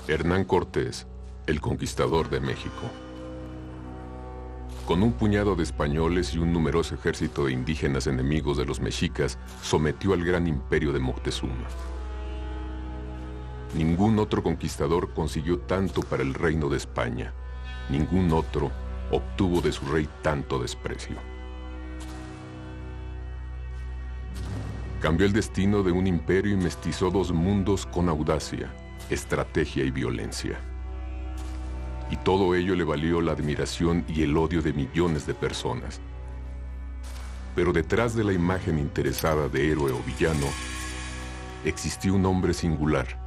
Hernán Cortés, el conquistador de México. Con un puñado de españoles y un numeroso ejército de indígenas enemigos de los mexicas, sometió al gran imperio de Moctezuma. Ningún otro conquistador consiguió tanto para el reino de España. Ningún otro obtuvo de su rey tanto desprecio. Cambió el destino de un imperio y mestizó dos mundos con audacia, estrategia y violencia. Y todo ello le valió la admiración y el odio de millones de personas. Pero detrás de la imagen interesada de héroe o villano, existió un hombre singular.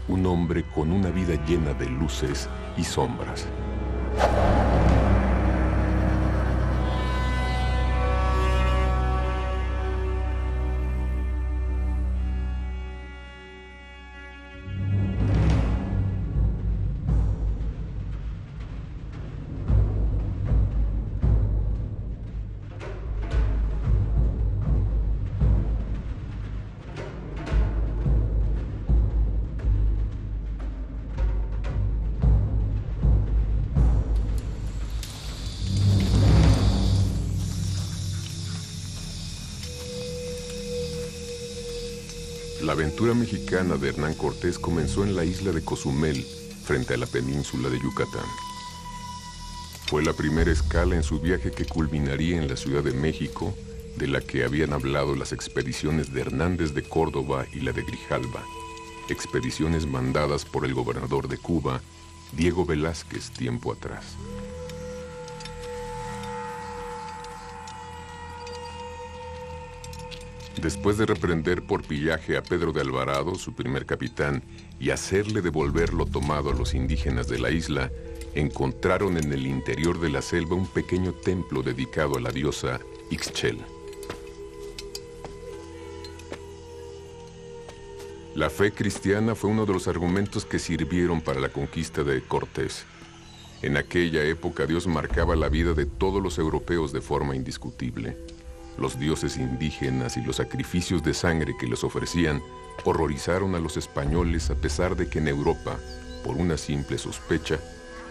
Un hombre con una vida llena de luces y sombras. La aventura mexicana de Hernán Cortés comenzó en la isla de Cozumel, frente a la península de Yucatán. Fue la primera escala en su viaje que culminaría en la Ciudad de México, de la que habían hablado las expediciones de Hernández de Córdoba y la de Grijalva, expediciones mandadas por el gobernador de Cuba, Diego Velázquez, tiempo atrás. Después de reprender por pillaje a Pedro de Alvarado, su primer capitán, y hacerle devolver lo tomado a los indígenas de la isla, encontraron en el interior de la selva un pequeño templo dedicado a la diosa Ixchel. La fe cristiana fue uno de los argumentos que sirvieron para la conquista de Cortés. En aquella época Dios marcaba la vida de todos los europeos de forma indiscutible. Los dioses indígenas y los sacrificios de sangre que les ofrecían horrorizaron a los españoles, a pesar de que en Europa, por una simple sospecha,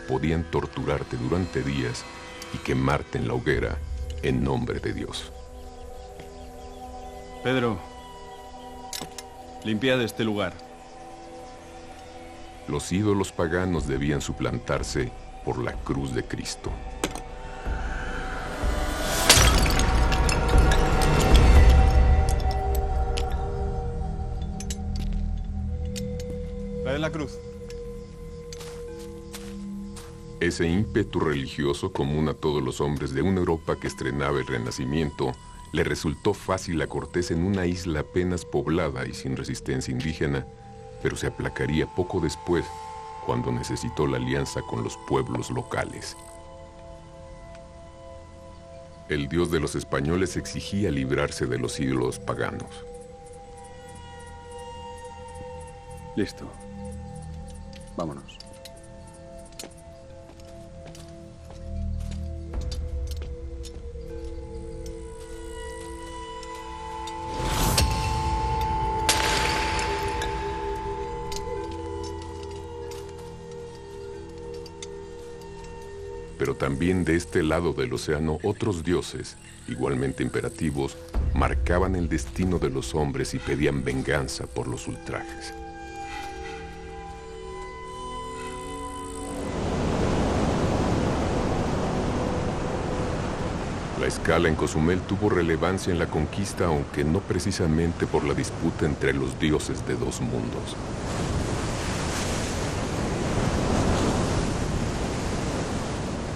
podían torturarte durante días y quemarte en la hoguera en nombre de Dios. Pedro, limpia de este lugar. Los ídolos paganos debían suplantarse por la cruz de Cristo. Trae la cruz. Ese ímpetu religioso común a todos los hombres de una Europa que estrenaba el Renacimiento le resultó fácil a Cortés en una isla apenas poblada y sin resistencia indígena, pero se aplacaría poco después cuando necesitó la alianza con los pueblos locales. El dios de los españoles exigía librarse de los ídolos paganos. Listo. Vámonos. Pero también de este lado del océano otros dioses, igualmente imperativos, marcaban el destino de los hombres y pedían venganza por los ultrajes. La escala en Cozumel tuvo relevancia en la conquista, aunque no precisamente por la disputa entre los dioses de dos mundos.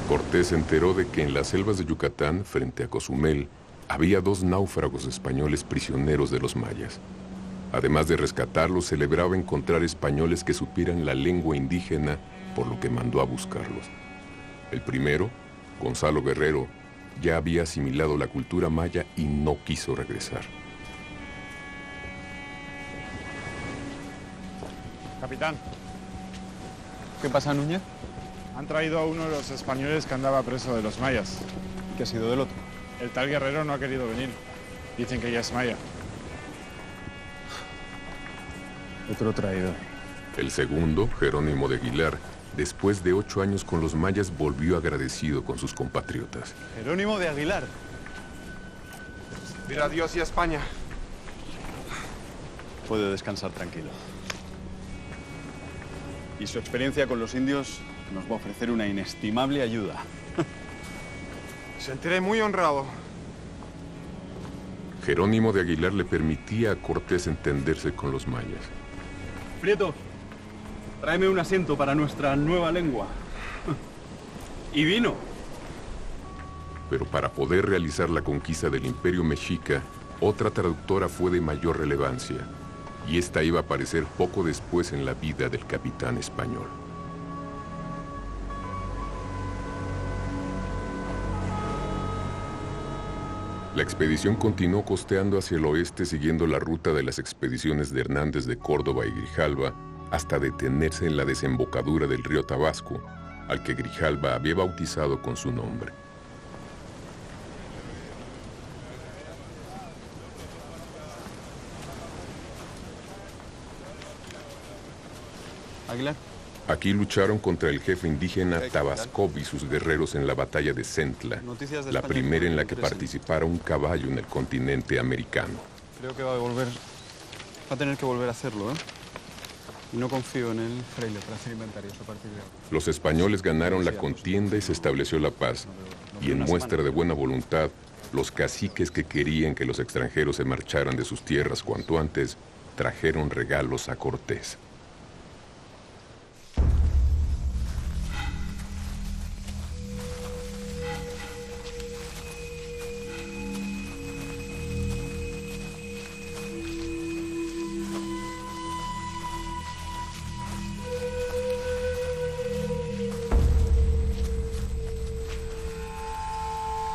Cortés se enteró de que en las selvas de Yucatán, frente a Cozumel, había dos náufragos españoles prisioneros de los mayas. Además de rescatarlos, celebraba encontrar españoles que supieran la lengua indígena, por lo que mandó a buscarlos. El primero, Gonzalo Guerrero, ya había asimilado la cultura maya y no quiso regresar. Capitán, ¿Qué pasa, Núñez? han traído a uno de los españoles que andaba preso de los mayas. ¿Qué ha sido del otro? El tal Guerrero no ha querido venir. Dicen que ya es maya. Otro traidor. El segundo, Jerónimo de Aguilar, después de 8 años con los mayas, volvió agradecido con sus compatriotas. Jerónimo de Aguilar. Dir adiós y a España. Puede descansar tranquilo. Y su experiencia con los indios nos va a ofrecer una inestimable ayuda. Me sentiré muy honrado. Jerónimo de Aguilar le permitía a Cortés entenderse con los mayas. Prieto, tráeme un asiento para nuestra nueva lengua. Y vino. Pero para poder realizar la conquista del Imperio Mexica, otra traductora fue de mayor relevancia, y esta iba a aparecer poco después en la vida del capitán español. La expedición continuó costeando hacia el oeste siguiendo la ruta de las expediciones de Hernández de Córdoba y Grijalva hasta detenerse en la desembocadura del río Tabasco, al que Grijalva había bautizado con su nombre. Aguilar. Aquí lucharon contra el jefe indígena Tabascov y sus guerreros en la batalla de Centla, la primera en la que participara un caballo en el continente americano. Creo que va a tener que volver a hacerlo, ¿eh? Y no confío en el fraile para hacer inventarios a partir de ahora. Los españoles ganaron la contienda y se estableció la paz. Y en muestra de buena voluntad, los caciques que querían que los extranjeros se marcharan de sus tierras cuanto antes, trajeron regalos a Cortés.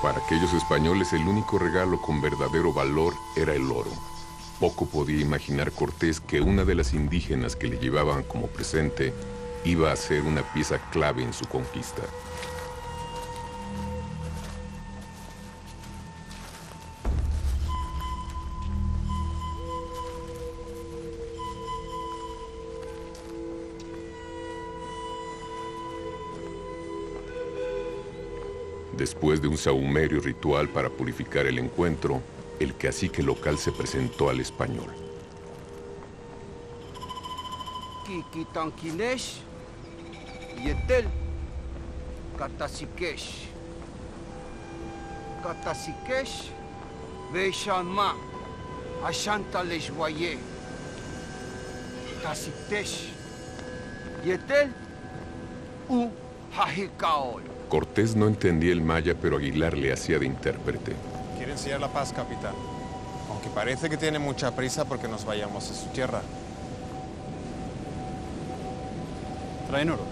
Para aquellos españoles el único regalo con verdadero valor era el oro. Poco podía imaginar Cortés que una de las indígenas que le llevaban como presente iba a ser una pieza clave en su conquista. Después de un sahumerio ritual para purificar el encuentro, el cacique local se presentó al español. Kikitankinesh, Yetel, Katasikesh. Katasikesh, Veishanma, Ashanta Leshwaye. Tasitesh, Yetel, U Hajikaol. Cortés no entendía el maya, pero Aguilar le hacía de intérprete. Quiere enseñar la paz, capitán. Aunque parece que tiene mucha prisa porque nos vayamos a su tierra. ¿Traen oro?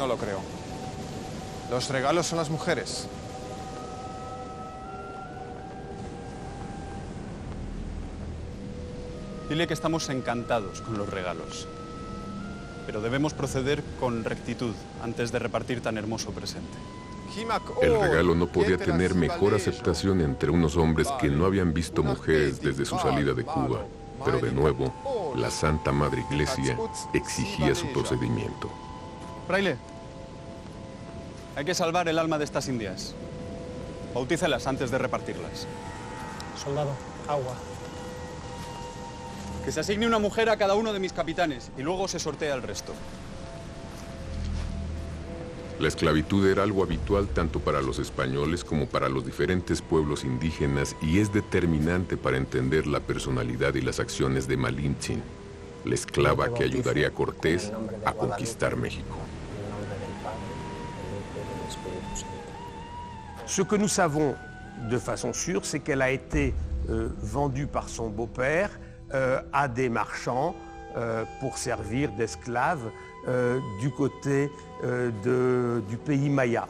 No lo creo. Los regalos son las mujeres. Dile que estamos encantados con los regalos. Pero debemos proceder con rectitud antes de repartir tan hermoso presente. El regalo no podía tener mejor aceptación entre unos hombres que no habían visto mujeres desde su salida de Cuba. Pero de nuevo, la Santa Madre Iglesia exigía su procedimiento. Fraile, hay que salvar el alma de estas indias. Bautícelas antes de repartirlas. Soldado, agua. Que se asigne una mujer a cada uno de mis capitanes y luego se sortea el resto. La esclavitud era algo habitual tanto para los españoles como para los diferentes pueblos indígenas y es determinante para entender la personalidad y las acciones de Malintzin, la esclava que ayudaría a Cortés a conquistar México. Ce que nous savons de façon sûre, c'est qu'elle a été vendue par son beau-père à des marchands pour servir d'esclaves du côté du pays maya.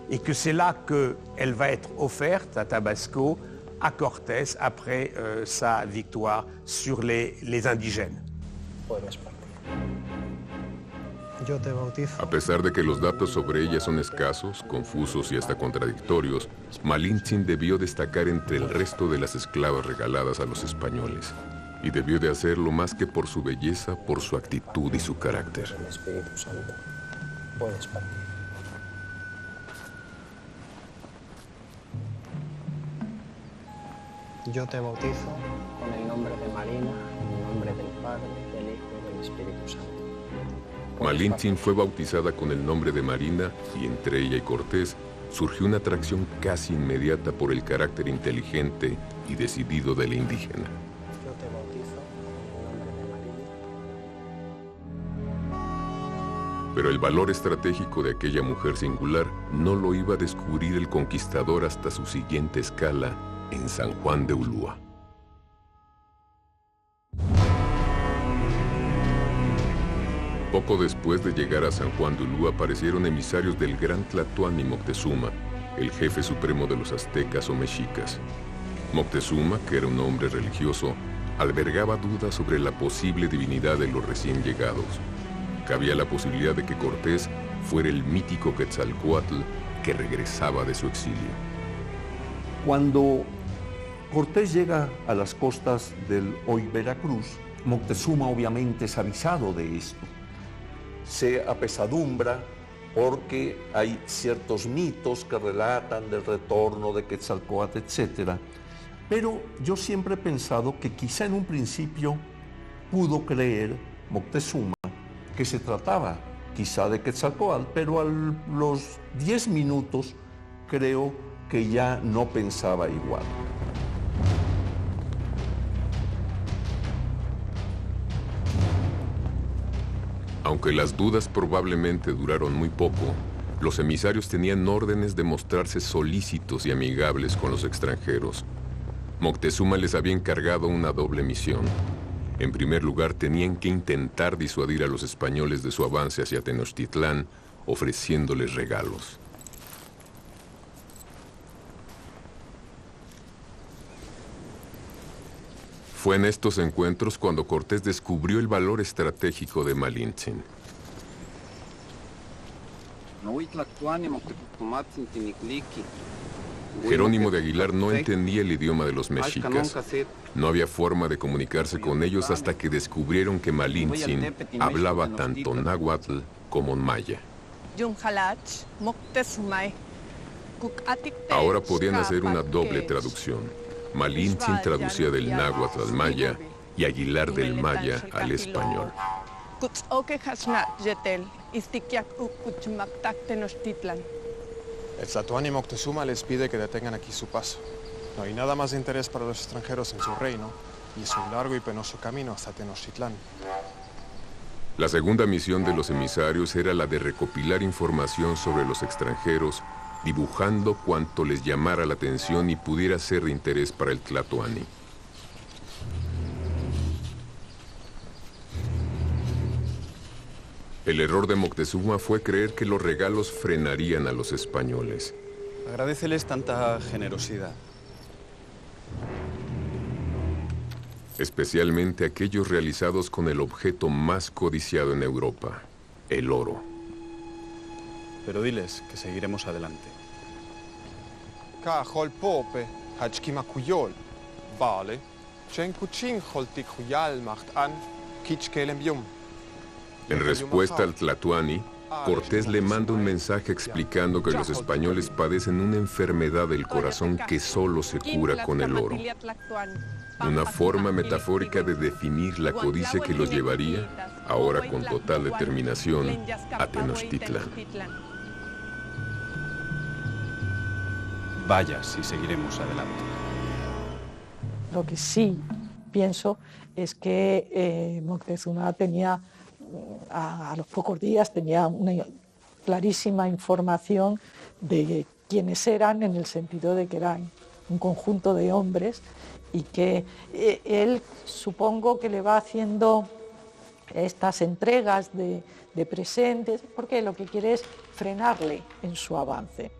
Et que c'est là qu'elle va être offerte à Tabasco, à Cortés, après sa victoire sur les indigènes. Puedes partir. Yo te bautizo. A pesar de que los datos sobre ella son escasos, confusos y hasta contradictorios, Malintzin debió destacar entre el resto de las esclavas regaladas a los españoles. Y debió de hacerlo más que por su belleza, por su actitud y su carácter. El Espíritu Santo. Puedes partir. Yo te bautizo con el nombre de Marina, en el nombre del Padre, del Hijo y del Espíritu Santo. Malintzin fue bautizada con el nombre de Marina y entre ella y Cortés surgió una atracción casi inmediata por el carácter inteligente y decidido de la indígena. Yo te bautizo con el nombre de Marina. Pero el valor estratégico de aquella mujer singular no lo iba a descubrir el conquistador hasta su siguiente escala en San Juan de Ulúa. Poco después de llegar a San Juan de Ulúa aparecieron emisarios del gran Tlatoani Moctezuma, el jefe supremo de los aztecas o mexicas. Moctezuma, que era un hombre religioso, albergaba dudas sobre la posible divinidad de los recién llegados. Cabía la posibilidad de que Cortés fuera el mítico Quetzalcóatl que regresaba de su exilio. Cuando Cortés llega a las costas del hoy Veracruz, Moctezuma obviamente es avisado de esto. Se apesadumbra porque hay ciertos mitos que relatan del retorno de Quetzalcóatl, etc. Pero yo siempre he pensado que quizá en un principio pudo creer Moctezuma que se trataba quizá de Quetzalcóatl, pero a los 10 minutos creo que ya no pensaba igual. Aunque las dudas probablemente duraron muy poco, los emisarios tenían órdenes de mostrarse solícitos y amigables con los extranjeros. Moctezuma les había encargado una doble misión. En primer lugar, tenían que intentar disuadir a los españoles de su avance hacia Tenochtitlán, ofreciéndoles regalos. Fue en estos encuentros cuando Cortés descubrió el valor estratégico de Malintzin. Jerónimo de Aguilar no entendía el idioma de los mexicas. No había forma de comunicarse con ellos hasta que descubrieron que Malintzin hablaba tanto náhuatl como maya. Ahora podían hacer una doble traducción. Malintzin traducía del náhuatl al maya y Aguilar del maya al español. El Tlatoani Moctezuma les pide que detengan aquí su paso. No hay nada más de interés para los extranjeros en su reino y es un largo y penoso camino hasta Tenochtitlán. La segunda misión de los emisarios era la de recopilar información sobre los extranjeros, dibujando cuanto les llamara la atención y pudiera ser de interés para el Tlatoani. El error de Moctezuma fue creer que los regalos frenarían a los españoles. Agradéceles tanta generosidad. Especialmente aquellos realizados con el objeto más codiciado en Europa, el oro. Pero diles que seguiremos adelante. Kahol pope, hachkimakuyol, vale, chenkuchin holtik huyal macht an, kichkelem yum. En respuesta al Tlatoani, Cortés le manda un mensaje explicando que los españoles padecen una enfermedad del corazón que solo se cura con el oro. Una forma metafórica de definir la codicia que los llevaría, ahora con total determinación, a Tenochtitlán. Vayas y seguiremos adelante. Lo que sí pienso es que Moctezuma tenía, a los pocos días, tenía una clarísima información de quiénes eran, en el sentido de que eran un conjunto de hombres y que él, supongo que le va haciendo estas entregas de presentes porque lo que quiere es frenarle en su avance.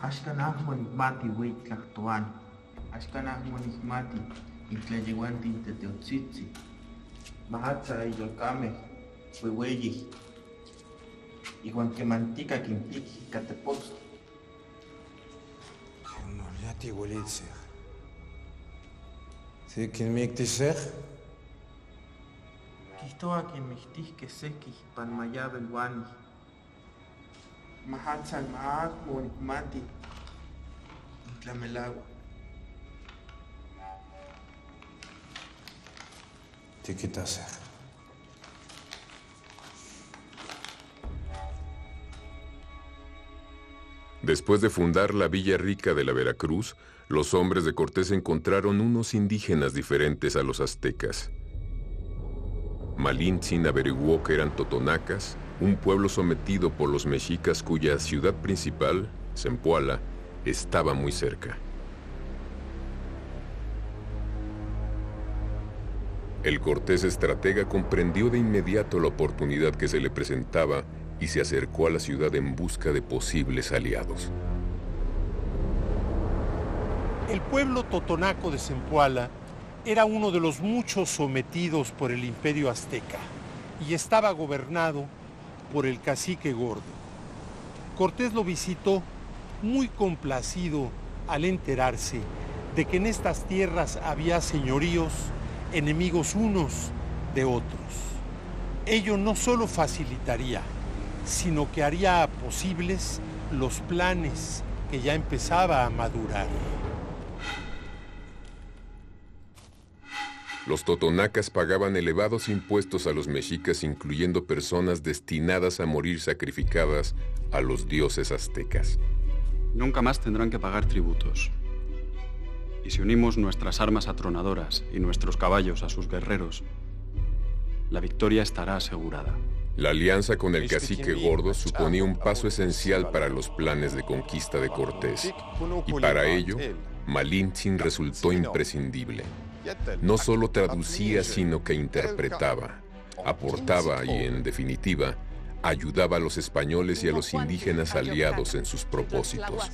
Ashkanah manigmati wait Tlatoani. Ashkanah manigmati Intlayehuantin teteotzitzi, mahatza iyolkame, huehueyi, iguan kemantica quintiki catepoztli. No, ya te huelitse. ¿Sí quién me ictisej? Quitoa quien mixtihque seki panmayab el wani. Mahatza el maak monikmati, intlamelagua. Tiquitasej. Después de fundar la Villa Rica de la Veracruz, los hombres de Cortés encontraron unos indígenas diferentes a los aztecas. Malintzin averiguó que eran totonacas, un pueblo sometido por los mexicas cuya ciudad principal, Zempoala, estaba muy cerca. El Cortés estratega comprendió de inmediato la oportunidad que se le presentaba y se acercó a la ciudad en busca de posibles aliados. El pueblo totonaco de Zempoala era uno de los muchos sometidos por el imperio azteca y estaba gobernado por el cacique Gordo. Cortés lo visitó muy complacido al enterarse de que en estas tierras había señoríos enemigos unos de otros. Ello no solo facilitaría, sino que haría posibles los planes que ya empezaba a madurar. Los totonacas pagaban elevados impuestos a los mexicas, incluyendo personas destinadas a morir sacrificadas a los dioses aztecas. Nunca más tendrán que pagar tributos. Y si unimos nuestras armas atronadoras y nuestros caballos a sus guerreros, la victoria estará asegurada. La alianza con el cacique Gordo suponía un paso esencial para los planes de conquista de Cortés, y para ello, Malintzin resultó imprescindible. No solo traducía, sino que interpretaba, aportaba y, en definitiva, ayudaba a los españoles y a los indígenas aliados en sus propósitos.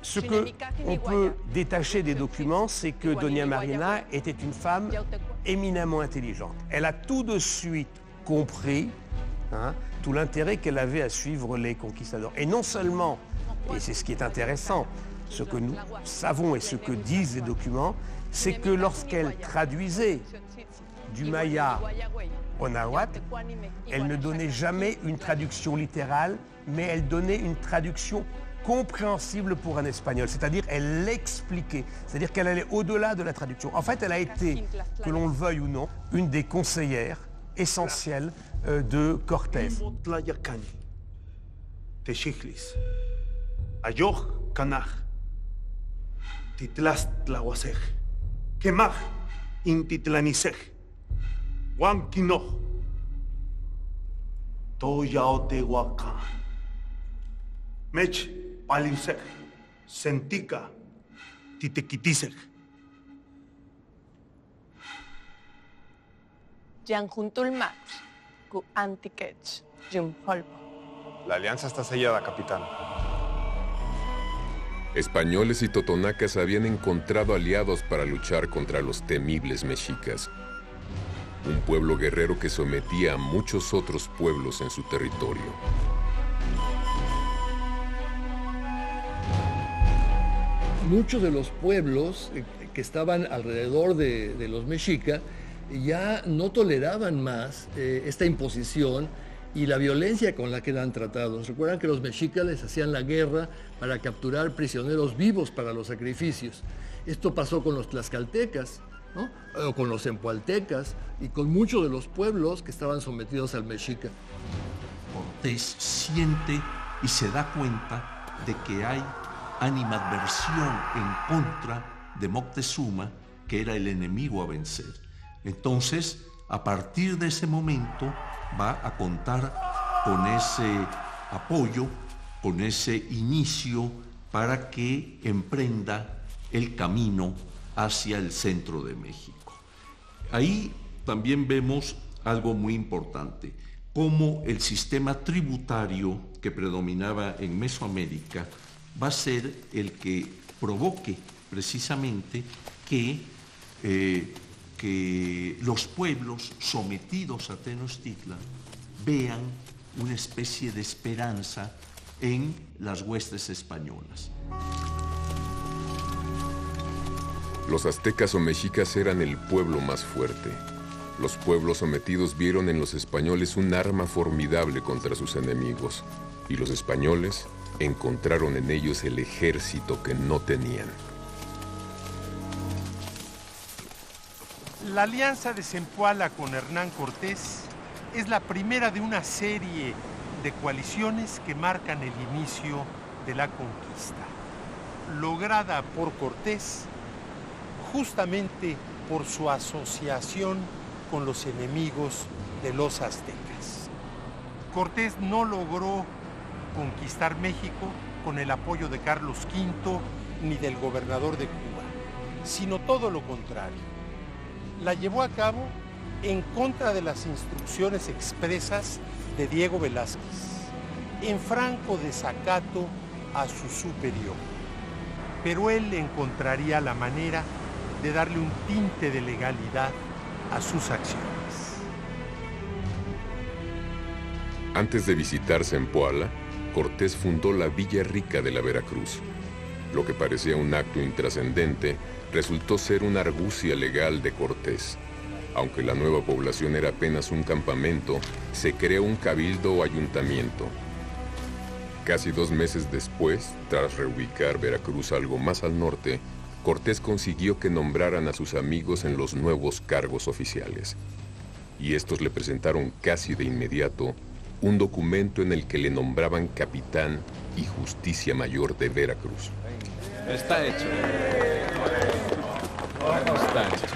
Ce qu'on peut détacher des documents, c'est que Doña Marina était une femme éminemment intelligente. Elle a tout de suite compris tout l'intérêt qu'elle avait à suivre les conquistadors. Et non seulement, et c'est ce qui est intéressant, ce que nous savons et ce que disent les documents, c'est que lorsqu'elle traduisait du maya au nahuatl, elle ne donnait jamais une traduction littérale, mais elle donnait une traduction compréhensible pour un espagnol, c'est-à-dire elle l'expliquait, c'est-à-dire qu'elle allait au-delà de la traduction. En fait, elle a été, que l'on le veuille ou non, une des conseillères essentielles de Cortés. Mech, paliusek, sentika, titequitisek. Yanjuntul Max, ku antikech, Jumholpo. La alianza está sellada, capitán. Españoles y totonacas habían encontrado aliados para luchar contra los temibles mexicas, un pueblo guerrero que sometía a muchos otros pueblos en su territorio. Muchos de los pueblos que estaban alrededor de los mexicas ya no toleraban más esta imposición y la violencia con la que eran tratados. Recuerdan que los mexicas les hacían la guerra para capturar prisioneros vivos para los sacrificios. Esto pasó con los tlaxcaltecas, ¿no? O con los zempoaltecas y con muchos de los pueblos que estaban sometidos al mexica. Cortés siente y se da cuenta de que hay animadversión en contra de Moctezuma, que era el enemigo a vencer. Entonces, a partir de ese momento, va a contar con ese apoyo, con ese inicio para que emprenda el camino hacia el centro de México. Ahí también vemos algo muy importante, cómo el sistema tributario que predominaba en Mesoamérica va a ser el que provoque precisamente que los pueblos sometidos a Tenochtitlan vean una especie de esperanza en las huestes españolas. Los aztecas o mexicas eran el pueblo más fuerte. Los pueblos sometidos vieron en los españoles un arma formidable contra sus enemigos, y los españoles encontraron en ellos el ejército que no tenían. La alianza de Zempoala con Hernán Cortés es la primera de una serie de coaliciones que marcan el inicio de la conquista, lograda por Cortés justamente por su asociación con los enemigos de los aztecas. Cortés no logró conquistar México con el apoyo de Carlos V ni del gobernador de Cuba, sino todo lo contrario. La llevó a cabo en contra de las instrucciones expresas de Diego Velázquez, en franco desacato a su superior. Pero él encontraría la manera de darle un tinte de legalidad a sus acciones. Antes de visitar Zempoala, Cortés fundó la Villa Rica de la Veracruz. Lo que parecía un acto intrascendente resultó ser una argucia legal de Cortés. Aunque la nueva población era apenas un campamento, se creó un cabildo o ayuntamiento. Casi 2 meses después, tras reubicar Veracruz algo más al norte, Cortés consiguió que nombraran a sus amigos en los nuevos cargos oficiales. Y estos le presentaron casi de inmediato un documento en el que le nombraban capitán y justicia mayor de Veracruz. Está hecho. Está hecho.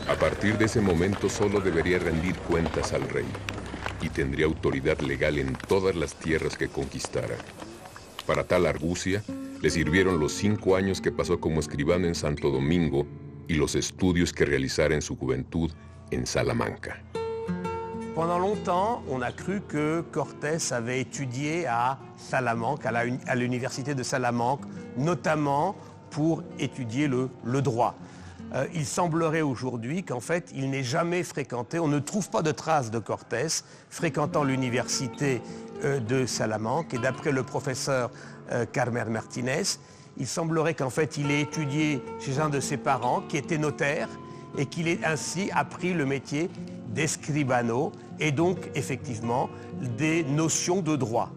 A partir de ese momento solo debería rendir cuentas al rey y tendría autoridad legal en todas las tierras que conquistara. Para tal argucia, le sirvieron los 5 años que pasó como escribano en Santo Domingo y los estudios que realizara en su juventud en Salamanca. Pendant longtemps, on a cru que Cortés avait étudié à Salamanque, à l'université de Salamanque, notamment pour étudier le droit. Il semblerait aujourd'hui qu'en fait, il n'ait jamais fréquenté, on ne trouve pas de traces de Cortés fréquentant l'université de Salamanque. Et d'après le professeur Carmer Martinez, il semblerait qu'en fait, il ait étudié chez un de ses parents qui était notaire et qu'il ait ainsi appris le métier d'escribano et donc effectivement des notions de droit.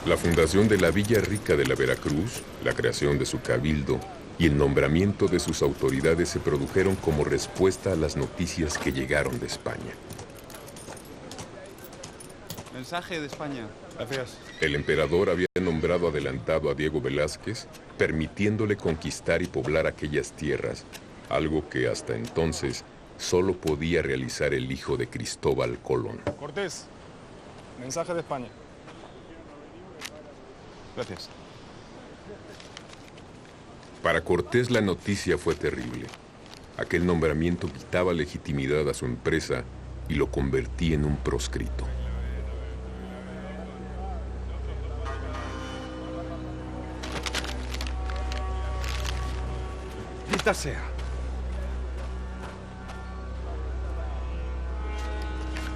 La fundación de la Villa Rica de la Veracruz, la creación de su cabildo y el nombramiento de sus autoridades se produjeron como respuesta a las noticias que llegaron de España. Mensaje de España. Gracias. El emperador había nombrado adelantado a Diego Velázquez, permitiéndole conquistar y poblar aquellas tierras, algo que hasta entonces solo podía realizar el hijo de Cristóbal Colón. Cortés, mensaje de España. Gracias. Para Cortés la noticia fue terrible. Aquel nombramiento quitaba legitimidad a su empresa y lo convertía en un proscrito. Lista sea.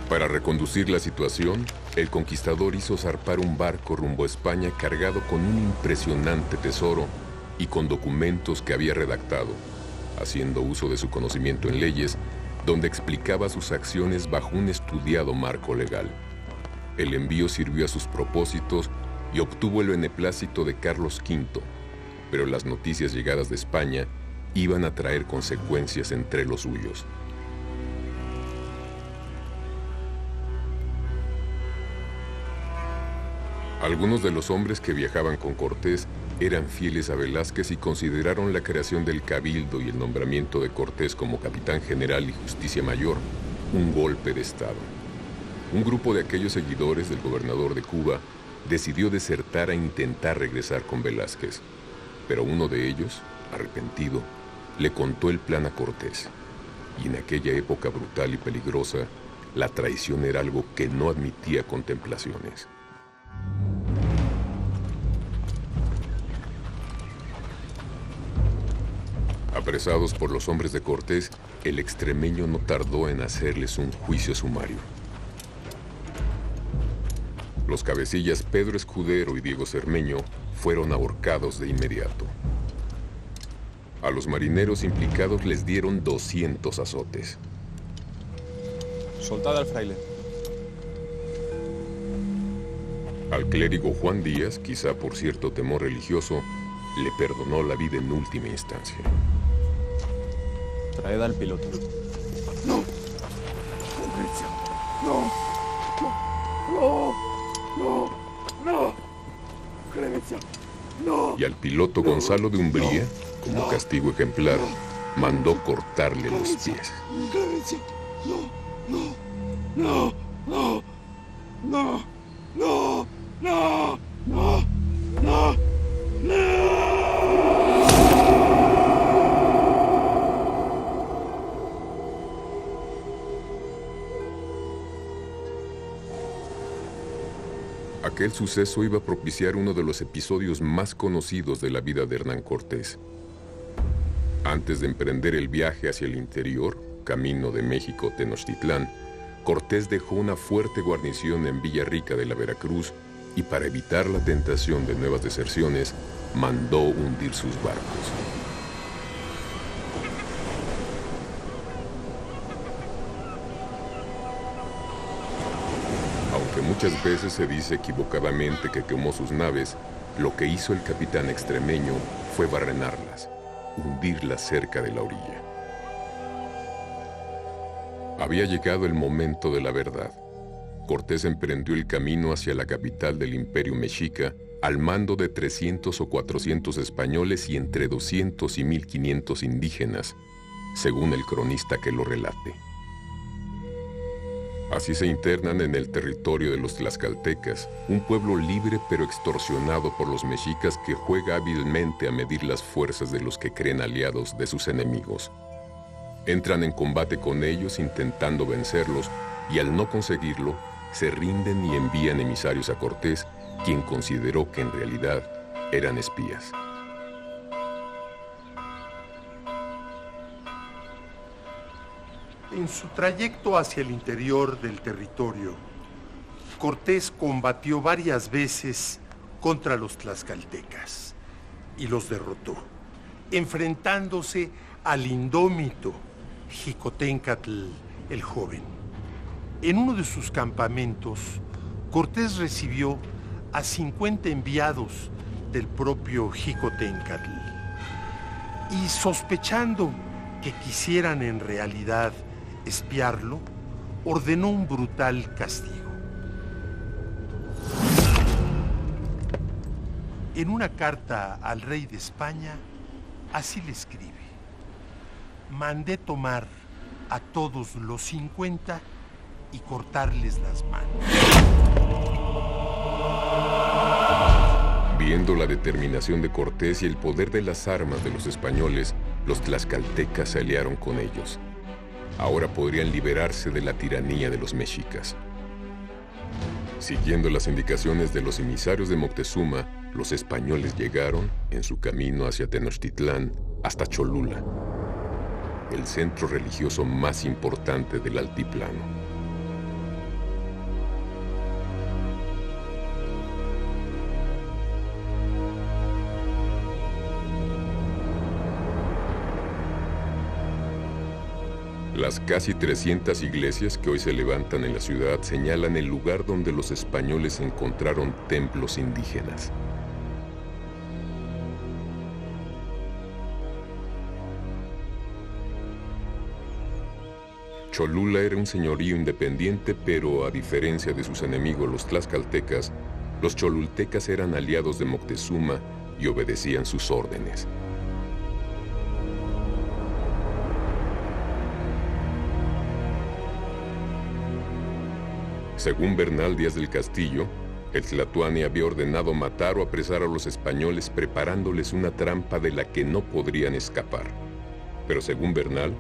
Para reconducir la situación, el conquistador hizo zarpar un barco rumbo a España cargado con un impresionante tesoro y con documentos que había redactado, haciendo uso de su conocimiento en leyes, donde explicaba sus acciones bajo un estudiado marco legal. El envío sirvió a sus propósitos y obtuvo el beneplácito de Carlos V, pero las noticias llegadas de España iban a traer consecuencias entre los suyos. Algunos de los hombres que viajaban con Cortés eran fieles a Velázquez y consideraron la creación del cabildo y el nombramiento de Cortés como capitán general y justicia mayor un golpe de Estado. Un grupo de aquellos seguidores del gobernador de Cuba decidió desertar a intentar regresar con Velázquez, pero uno de ellos, arrepentido, le contó el plan a Cortés. Y en aquella época brutal y peligrosa, la traición era algo que no admitía contemplaciones. Apresados por los hombres de Cortés, el extremeño no tardó en hacerles un juicio sumario. Los cabecillas Pedro Escudero y Diego Cermeño fueron ahorcados de inmediato. A los marineros implicados les dieron 200 azotes. Soltad al fraile. Al clérigo Juan Díaz, quizá por cierto temor religioso, le perdonó la vida en última instancia. Traed al piloto. No. No. No. No. No. Clemencia. No. Y al piloto Gonzalo de Umbría, como castigo ejemplar, mandó cortarle los pies. Clemencia. No. No. No. No. No. No. No. No. No. Aquel suceso iba a propiciar uno de los episodios más conocidos de la vida de Hernán Cortés. Antes de emprender el viaje hacia el interior, camino de México a Tenochtitlán, Cortés dejó una fuerte guarnición en Villarrica de la Veracruz y para evitar la tentación de nuevas deserciones, mandó hundir sus barcos. Muchas veces se dice equivocadamente que quemó sus naves. Lo que hizo el capitán extremeño fue barrenarlas, hundirlas cerca de la orilla. Había llegado el momento de la verdad. Cortés emprendió el camino hacia la capital del Imperio Mexica al mando de 300 o 400 españoles y entre 200 y 1500 indígenas, según el cronista que lo relate. Así se internan en el territorio de los tlaxcaltecas, un pueblo libre pero extorsionado por los mexicas que juega hábilmente a medir las fuerzas de los que creen aliados de sus enemigos. Entran en combate con ellos intentando vencerlos y al no conseguirlo, se rinden y envían emisarios a Cortés, quien consideró que en realidad eran espías. En su trayecto hacia el interior del territorio, Cortés combatió varias veces contra los tlaxcaltecas y los derrotó, enfrentándose al indómito Xicoténcatl el joven. En uno de sus campamentos, Cortés recibió a 50 enviados del propio Xicoténcatl y sospechando que quisieran en realidad espiarlo, ordenó un brutal castigo. En una carta al rey de España, así le escribe: mandé tomar a todos los 50 y cortarles las manos. Viendo la determinación de Cortés y el poder de las armas de los españoles, los tlaxcaltecas se aliaron con ellos. Ahora podrían liberarse de la tiranía de los mexicas. Siguiendo las indicaciones de los emisarios de Moctezuma, los españoles llegaron, en su camino hacia Tenochtitlán, hasta Cholula, el centro religioso más importante del altiplano. Las casi 300 iglesias que hoy se levantan en la ciudad señalan el lugar donde los españoles encontraron templos indígenas. Cholula era un señorío independiente, pero a diferencia de sus enemigos los tlaxcaltecas, los cholultecas eran aliados de Moctezuma y obedecían sus órdenes. Según Bernal Díaz del Castillo, el tlatoani había ordenado matar o apresar a los españoles preparándoles una trampa de la que no podrían escapar. Pero según Bernal,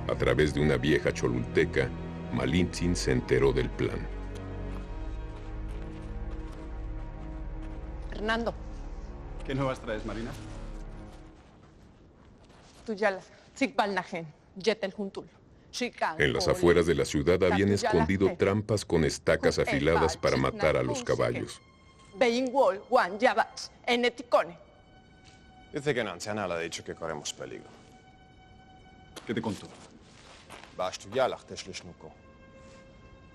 A través de una vieja cholulteca, Malintzin se enteró del plan. Fernando, ¿Qué nuevas traes, Marina? tuyala, Zikbalnagen, Yetel Juntul. En las afueras de la ciudad habían escondido trampas con estacas afiladas para matar a los caballos. Beinwol, Juan, Yabats, Eneticone. Dice que la anciana le ha dicho que corremos peligro. ¿Qué te contó?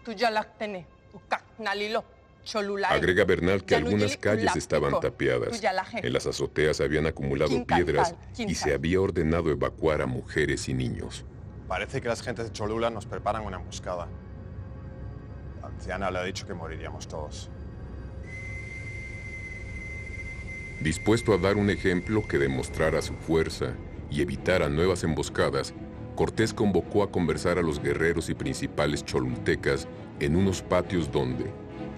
Tuyalaktene, Ukak, Nalilo, Cholulay. Agrega Bernal que algunas calles estaban tapiadas. En las azoteas habían acumulado piedras y se había ordenado evacuar a mujeres y niños. Parece que las gentes de Cholula nos preparan una emboscada. La anciana le ha dicho que moriríamos todos. Dispuesto a dar un ejemplo que demostrara su fuerza y evitara nuevas emboscadas, Cortés convocó a conversar a los guerreros y principales cholultecas en unos patios donde,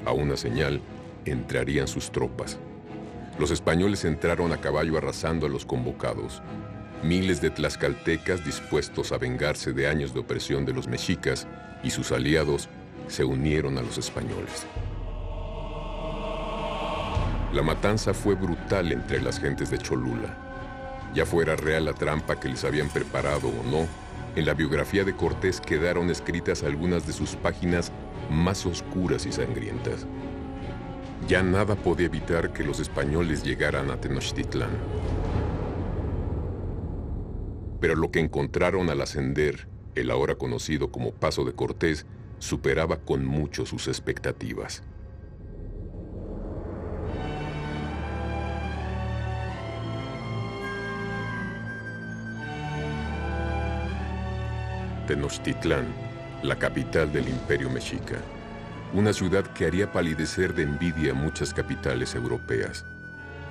a una señal, entrarían sus tropas. Los españoles entraron a caballo arrasando a los convocados. Miles de tlaxcaltecas dispuestos a vengarse de años de opresión de los mexicas y sus aliados se unieron a los españoles. La matanza fue brutal entre las gentes de Cholula. Ya fuera real la trampa que les habían preparado o no, en la biografía de Cortés quedaron escritas algunas de sus páginas más oscuras y sangrientas. Ya nada podía evitar que los españoles llegaran a Tenochtitlán. Pero lo que encontraron al ascender, el ahora conocido como Paso de Cortés, superaba con mucho sus expectativas. Tenochtitlán, la capital del Imperio Mexica. Una ciudad que haría palidecer de envidia a muchas capitales europeas.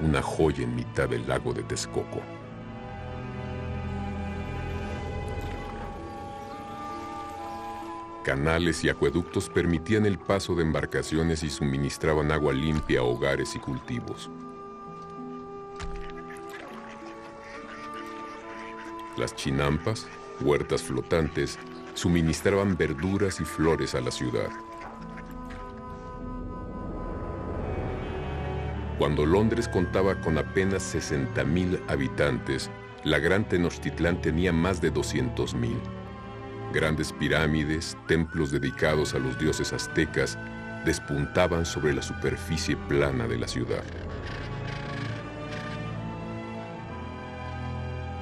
Una joya en mitad del lago de Texcoco. Canales y acueductos permitían el paso de embarcaciones y suministraban agua limpia a hogares y cultivos. Las chinampas, huertas flotantes, suministraban verduras y flores a la ciudad. Cuando Londres contaba con apenas 60,000 habitantes, la Gran Tenochtitlán tenía más de 200,000. Grandes pirámides, templos dedicados a los dioses aztecas, despuntaban sobre la superficie plana de la ciudad.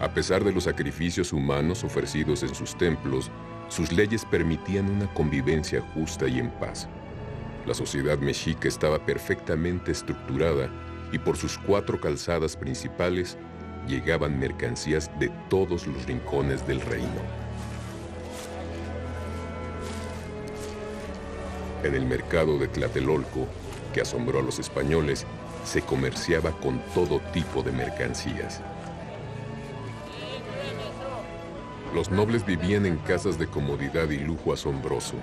A pesar de los sacrificios humanos ofrecidos en sus templos, sus leyes permitían una convivencia justa y en paz. La sociedad mexica estaba perfectamente estructurada y por sus 4 calzadas principales llegaban mercancías de todos los rincones del reino. En el mercado de Tlatelolco, que asombró a los españoles, se comerciaba con todo tipo de mercancías. Los nobles vivían en casas de comodidad y lujo asombroso,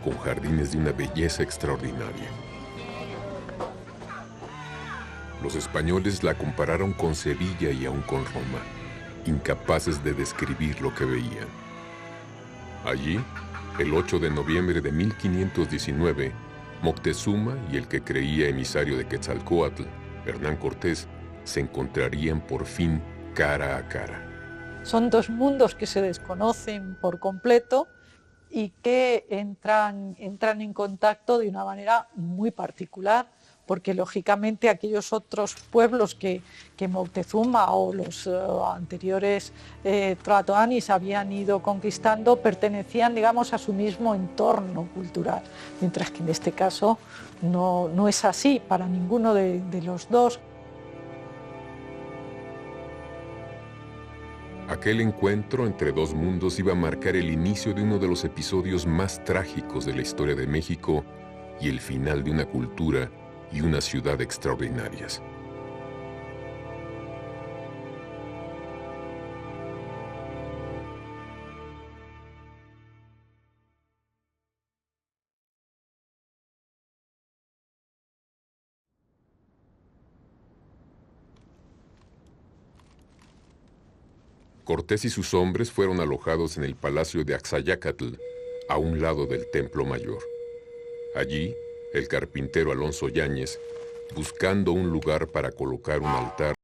con jardines de una belleza extraordinaria. Los españoles la compararon con Sevilla y aún con Roma, incapaces de describir lo que veían. Allí, el 8 de noviembre de 1519, Moctezuma y el que creía emisario de Quetzalcóatl, Hernán Cortés, se encontrarían por fin cara a cara. Son dos mundos que se desconocen por completo y que entran en contacto de una manera muy particular, porque lógicamente aquellos otros pueblos que Moctezuma o los anteriores tlatoanis habían ido conquistando pertenecían, digamos, a su mismo entorno cultural, mientras que en este caso no es así para ninguno de los dos. Aquel encuentro entre dos mundos iba a marcar el inicio de uno de los episodios más trágicos de la historia de México y el final de una cultura y una ciudad extraordinarias. Cortés y sus hombres fueron alojados en el palacio de Axayácatl, a un lado del Templo Mayor. Allí, el carpintero Alonso Yáñez, buscando un lugar para colocar un altar,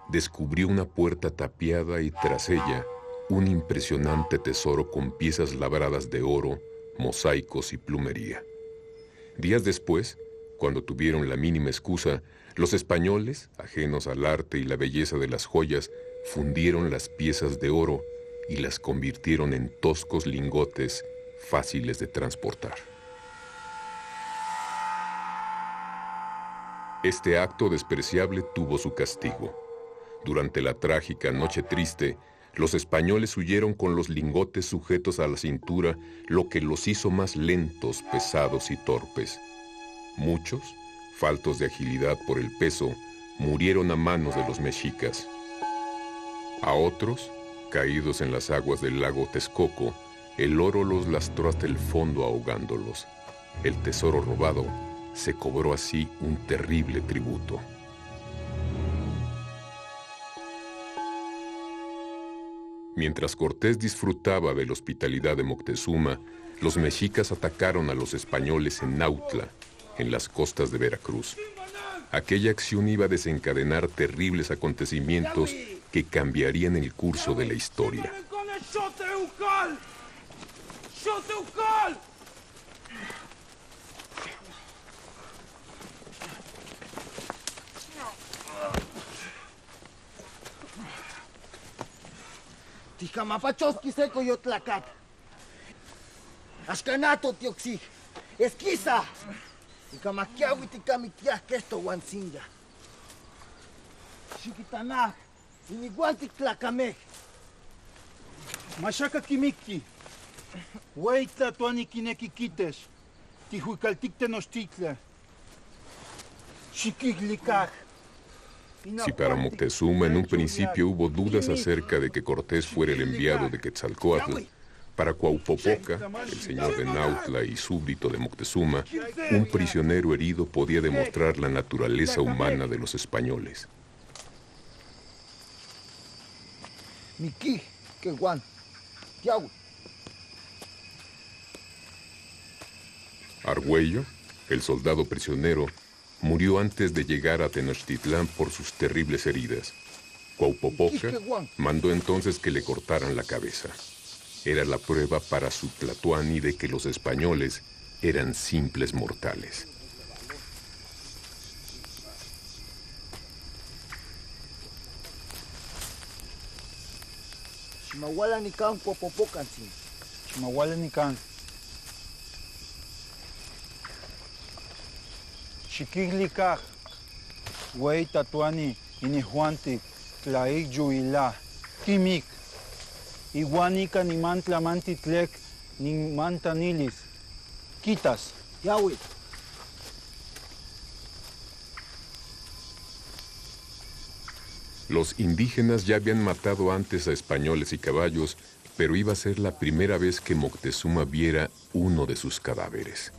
descubrió una puerta tapiada y tras ella un impresionante tesoro con piezas labradas de oro, mosaicos y plumería. Días después, cuando tuvieron la mínima excusa, los españoles, ajenos al arte y la belleza de las joyas, fundieron las piezas de oro y las convirtieron en toscos lingotes fáciles de transportar. Este acto despreciable tuvo su castigo. Durante la trágica Noche Triste, los españoles huyeron con los lingotes sujetos a la cintura, lo que los hizo más lentos, pesados y torpes. Muchos, faltos de agilidad por el peso, murieron a manos de los mexicas. A otros, caídos en las aguas del lago Texcoco, el oro los lastró hasta el fondo ahogándolos. El tesoro robado se cobró así un terrible tributo. Mientras Cortés disfrutaba de la hospitalidad de Moctezuma, los mexicas atacaron a los españoles en Nautla, en las costas de Veracruz. Aquella acción iba a desencadenar terribles acontecimientos que cambiarían el curso de la historia. Tijamapachoski seco yo tlacat. Ashkanato tioxi. Esquiza. Tikamakiawi tikamitias que esto guansinja. Chiquitana. Iniguantic tlacamej. Mashaka kimiki. Hueitla tuani kinekikites. Tijuicaltic tenochtitla. Chiquiglicaj. Si para Moctezuma en un principio hubo dudas acerca de que Cortés fuera el enviado de Quetzalcóatl, para Cuauhpopoca, el señor de Nautla y súbdito de Moctezuma, un prisionero herido podía demostrar la naturaleza humana de los españoles. Miki, que guan. Tiago. Argüello, el soldado prisionero, murió antes de llegar a Tenochtitlán por sus terribles heridas. Cuauhpopoca mandó entonces que le cortaran la cabeza. Era la prueba para Sutlatoani de que los españoles eran simples mortales. Chimahuala ni can Cuauhpopoca, sí. Chimahuala ni can. Chiquiglicaj, güey tatuani, inijuantic, tlaik yuila, kimik, iguanica ni mantla mantitlec, ni mantanilis, quitas. Yahweh. Los indígenas ya habían matado antes a españoles y caballos, pero iba a ser la primera vez que Moctezuma viera uno de sus cadáveres.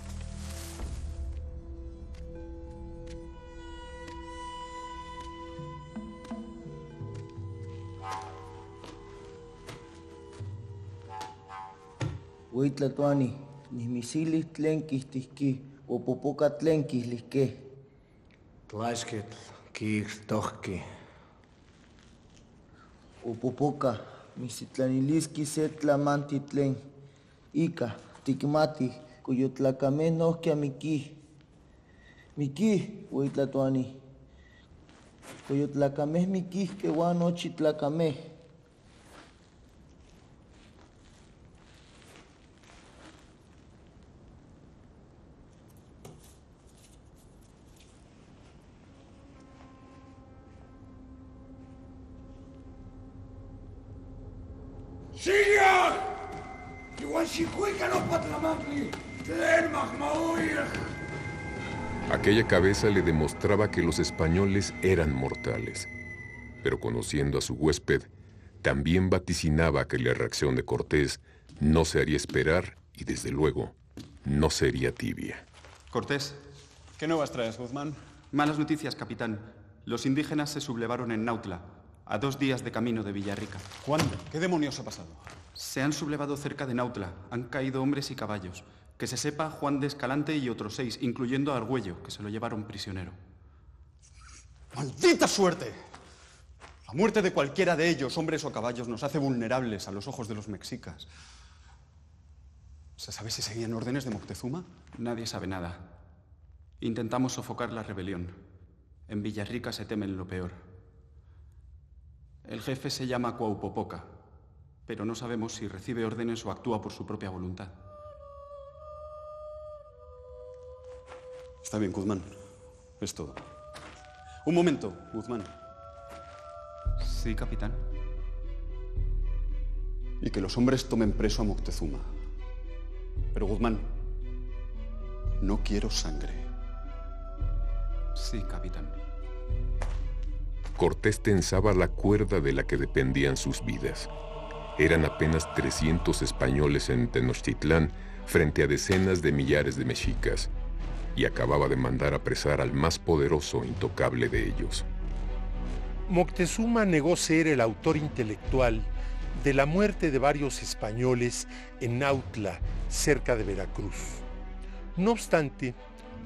Huitlatuani, nismisilis tlenquis tisqui, Cuauhpopoca tlenquis lisque. Tlaxquetl, quixtohqui. Cuauhpopoca, misitlanilisqui se tlamanti tlen. Ica, tikmati, coyotlacameh nohquia miki. Miki, Huitlatuani. Coyotlacameh miki, que guan nochi tlacameh. ¡Siga! ¡Igual si cuica no patlamantli! ¡Tlen magmaoir! Aquella cabeza le demostraba que los españoles eran mortales, pero conociendo a su huésped, también vaticinaba que la reacción de Cortés no se haría esperar y, desde luego, no sería tibia. Cortés. ¿Qué nuevas traes, Guzmán? Malas noticias, capitán. Los indígenas se sublevaron en Nautla. a 2 días de camino de Villarrica. ¿Cuándo? ¿Qué demonios ha pasado? Se han sublevado cerca de Nautla. Han caído hombres y caballos. Que se sepa, Juan de Escalante y otros 6, incluyendo a Argüello, que se lo llevaron prisionero. ¡Maldita suerte! La muerte de cualquiera de ellos, hombres o caballos, nos hace vulnerables a los ojos de los mexicas. ¿Se sabe si seguían órdenes de Moctezuma? Nadie sabe nada. Intentamos sofocar la rebelión. En Villarrica se temen lo peor. El jefe se llama Cuaupopoca, pero no sabemos si recibe órdenes o actúa por su propia voluntad. Está bien, Guzmán. Es todo. Un momento, Guzmán. Sí, capitán. Y que los hombres tomen preso a Moctezuma. Pero, Guzmán, no quiero sangre. Sí, capitán. Cortés tensaba la cuerda de la que dependían sus vidas. Eran apenas 300 españoles en Tenochtitlán frente a decenas de millares de mexicas, y acababa de mandar apresar al más poderoso e intocable de ellos. Moctezuma negó ser el autor intelectual de la muerte de varios españoles en Nautla, cerca de Veracruz. No obstante,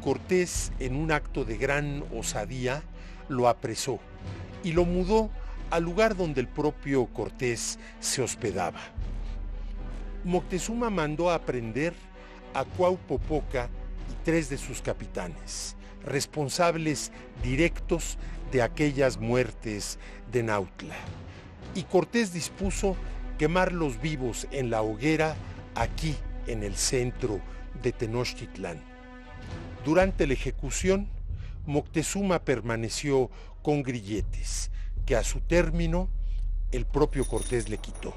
Cortés, en un acto de gran osadía, lo apresó y lo mudó al lugar donde el propio Cortés se hospedaba. Moctezuma mandó a prender a Cuaupopoca y 3 de sus capitanes, responsables directos de aquellas muertes de Nautla. Y Cortés dispuso quemarlos vivos en la hoguera aquí en el centro de Tenochtitlán. Durante la ejecución, Moctezuma permaneció con grilletes, que a su término el propio Cortés le quitó.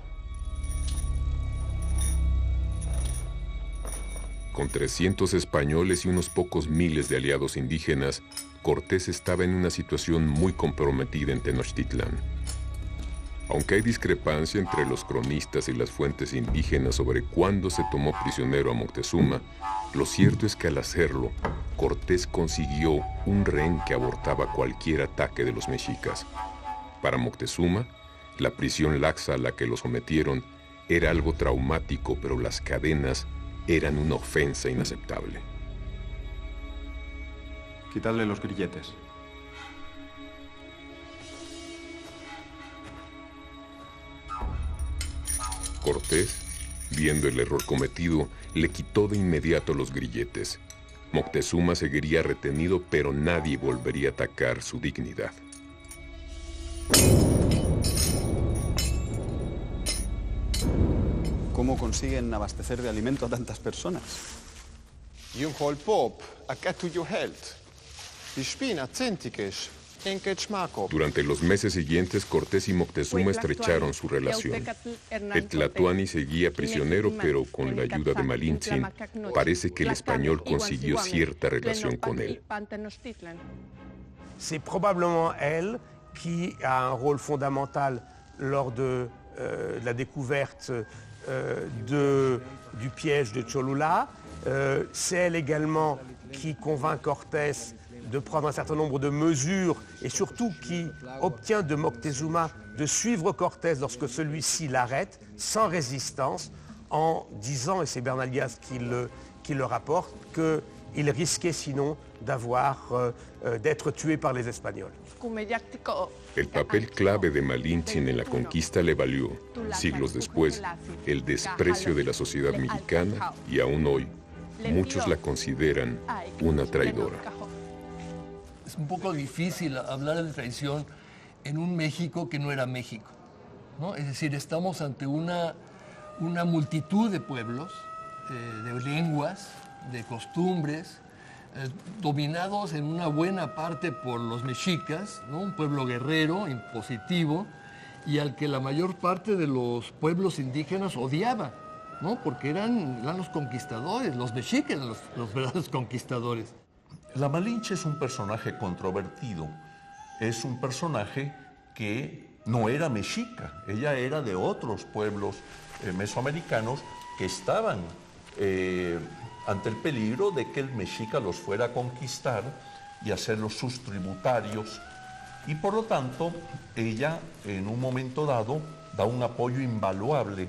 Con 300 españoles y unos pocos miles de aliados indígenas, Cortés estaba en una situación muy comprometida en Tenochtitlán. Aunque hay discrepancia entre los cronistas y las fuentes indígenas sobre cuándo se tomó prisionero a Moctezuma, lo cierto es que al hacerlo, Cortés consiguió un rehén que abortaba cualquier ataque de los mexicas. Para Moctezuma, la prisión laxa a la que lo sometieron era algo traumático, pero las cadenas eran una ofensa inaceptable. Quitadle los grilletes. Cortés, viendo el error cometido, le quitó de inmediato los grilletes. Moctezuma seguiría retenido, pero nadie volvería a atacar su dignidad. ¿Cómo consiguen abastecer de alimento a tantas personas? Junghol Pop, acá tuyo helt. Dispina céntiques. Durante los meses siguientes, Cortés y Moctezuma estrecharon su relación. El Tlatoani seguía prisionero, pero con la ayuda de Malintzin, parece que el español consiguió cierta relación con él. C'est probablement elle qui a un rôle fondamental lors de la découverte du piège de Cholula. C'est elle également qui convainc Cortés de prendre un certain nombre de mesures et surtout qui obtient de Moctezuma de suivre Cortés lorsque celui-ci l'arrête sans résistance en disant, et c'est Bernalias qui le rapporte, qu'il risquait sinon d'être tué par les Espagnols. El papel clave de Malintzin en la conquista le valió, siglos después, el desprecio de la sociedad mexicana y aún hoy, muchos la consideran una traidora. Es un poco difícil hablar de traición en un México que no era México, ¿no? Es decir, estamos ante una multitud de pueblos, de lenguas, de costumbres, dominados en una buena parte por los mexicas, ¿no? Un pueblo guerrero, impositivo, y al que la mayor parte de los pueblos indígenas odiaba, ¿no? Porque eran los conquistadores, los mexicas eran los verdaderos conquistadores. La Malinche es un personaje controvertido, es un personaje que no era mexica, ella era de otros pueblos mesoamericanos que estaban ante el peligro de que el mexica los fuera a conquistar y hacerlos sus tributarios Y por lo tanto, ella en un momento dado da un apoyo invaluable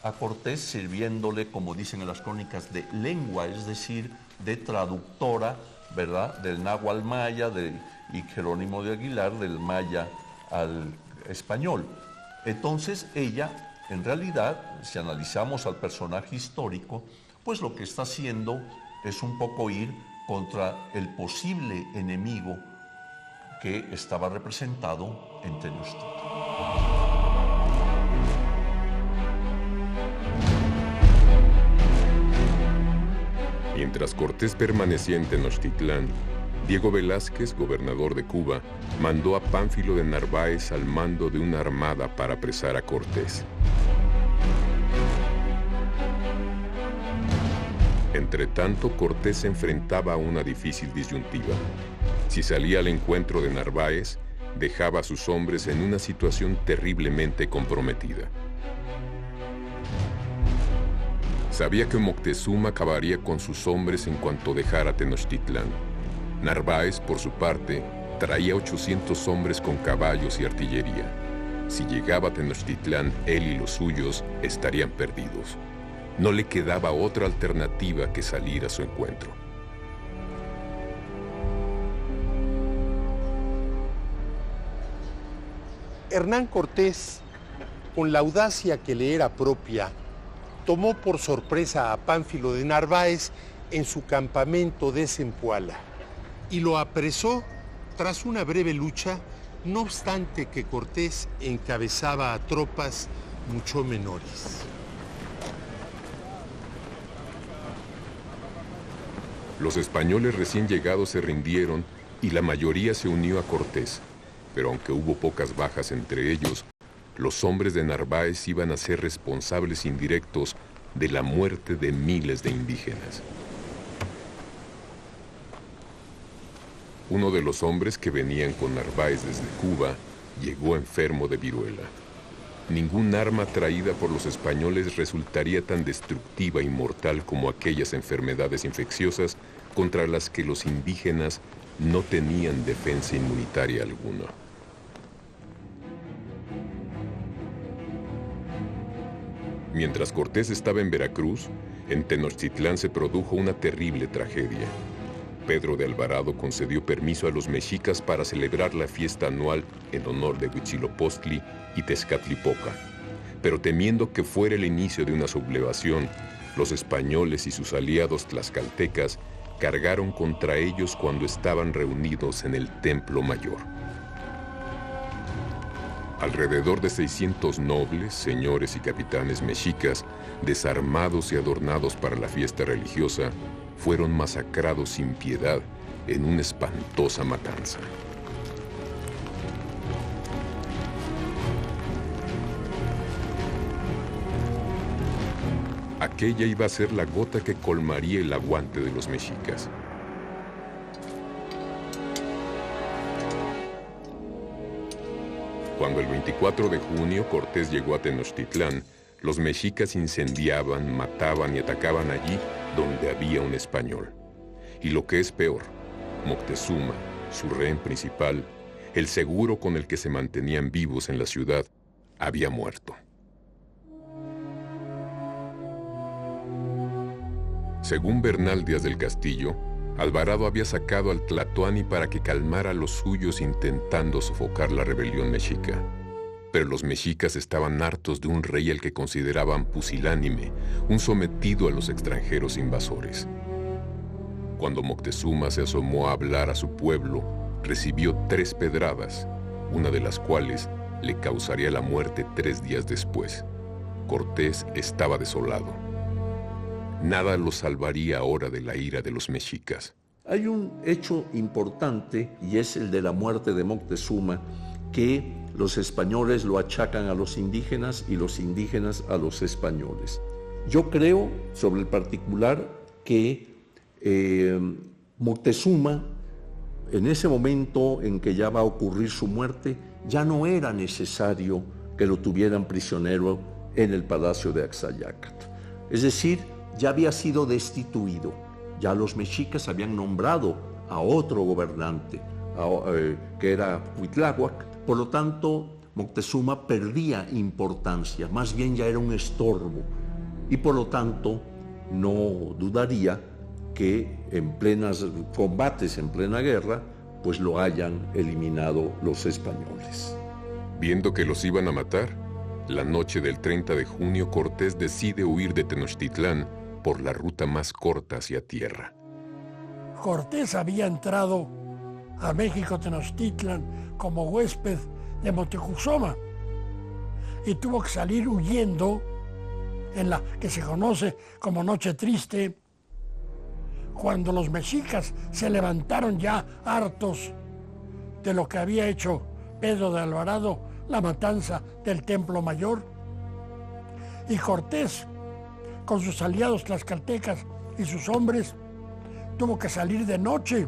a Cortés, sirviéndole, como dicen en las crónicas, de lengua, es decir, de traductora, ¿verdad?, del náhuatl maya y Jerónimo de Aguilar, del maya al español. Entonces ella, en realidad, si analizamos al personaje histórico, pues lo que está haciendo es un poco ir contra el posible enemigo que estaba representado en Tenochtitlan. Mientras Cortés permanecía en Tenochtitlán, Diego Velázquez, gobernador de Cuba, mandó a Pánfilo de Narváez al mando de una armada para apresar a Cortés. Entretanto, Cortés se enfrentaba a una difícil disyuntiva. Si salía al encuentro de Narváez, dejaba a sus hombres en una situación terriblemente comprometida. Sabía que Moctezuma acabaría con sus hombres en cuanto dejara Tenochtitlán. Narváez, por su parte, traía 800 hombres con caballos y artillería. Si llegaba a Tenochtitlán, él y los suyos estarían perdidos. No le quedaba otra alternativa que salir a su encuentro. Hernán Cortés, con la audacia que le era propia, tomó por sorpresa a Pánfilo de Narváez en su campamento de Zempoala y lo apresó tras una breve lucha, no obstante que Cortés encabezaba a tropas mucho menores. Los españoles recién llegados se rindieron y la mayoría se unió a Cortés, pero aunque hubo pocas bajas entre ellos, los hombres de Narváez iban a ser responsables indirectos de la muerte de miles de indígenas. Uno de los hombres que venían con Narváez desde Cuba llegó enfermo de viruela. Ningún arma traída por los españoles resultaría tan destructiva y mortal como aquellas enfermedades infecciosas contra las que los indígenas no tenían defensa inmunitaria alguna. Mientras Cortés estaba en Veracruz, en Tenochtitlán se produjo una terrible tragedia. Pedro de Alvarado concedió permiso a los mexicas para celebrar la fiesta anual en honor de Huitzilopochtli y Tezcatlipoca, pero temiendo que fuera el inicio de una sublevación, los españoles y sus aliados tlaxcaltecas cargaron contra ellos cuando estaban reunidos en el Templo Mayor. Alrededor de 600 nobles, señores y capitanes mexicas, desarmados y adornados para la fiesta religiosa, fueron masacrados sin piedad en una espantosa matanza. Aquella iba a ser la gota que colmaría el aguante de los mexicas. Cuando el 24 de junio Cortés llegó a Tenochtitlán, los mexicas incendiaban, mataban y atacaban allí donde había un español. Y lo que es peor, Moctezuma, su rehén principal, el seguro con el que se mantenían vivos en la ciudad, había muerto. Según Bernal Díaz del Castillo, Alvarado había sacado al Tlatoani para que calmara a los suyos intentando sofocar la rebelión mexica. Pero los mexicas estaban hartos de un rey al que consideraban pusilánime, un sometido a los extranjeros invasores. Cuando Moctezuma se asomó a hablar a su pueblo, recibió 3 pedradas, una de las cuales le causaría la muerte 3 días después. Cortés estaba desolado. Nada lo salvaría ahora de la ira de los mexicas. Hay un hecho importante y es el de la muerte de Moctezuma, que los españoles lo achacan a los indígenas y los indígenas a los españoles. Yo creo, sobre el particular, que Moctezuma, en ese momento en que ya va a ocurrir su muerte, ya no era necesario que lo tuvieran prisionero en el palacio de Axayácatl. Es decir, ya había sido destituido. Ya los mexicas habían nombrado a otro gobernante, que era Cuitláhuac. Por lo tanto, Moctezuma perdía importancia, más bien ya era un estorbo, y por lo tanto no dudaría que en plenos combates, en plena guerra, pues lo hayan eliminado los españoles. Viendo que los iban a matar, la noche del 30 de junio Cortés decide huir de Tenochtitlán por la ruta más corta hacia tierra. Cortés había entrado a México Tenochtitlan como huésped de Moctezuma y tuvo que salir huyendo en la que se conoce como Noche Triste, cuando los mexicas se levantaron ya hartos de lo que había hecho Pedro de Alvarado, la matanza del Templo Mayor, y Cortés, con sus aliados tlaxcaltecas y sus hombres, tuvo que salir de noche,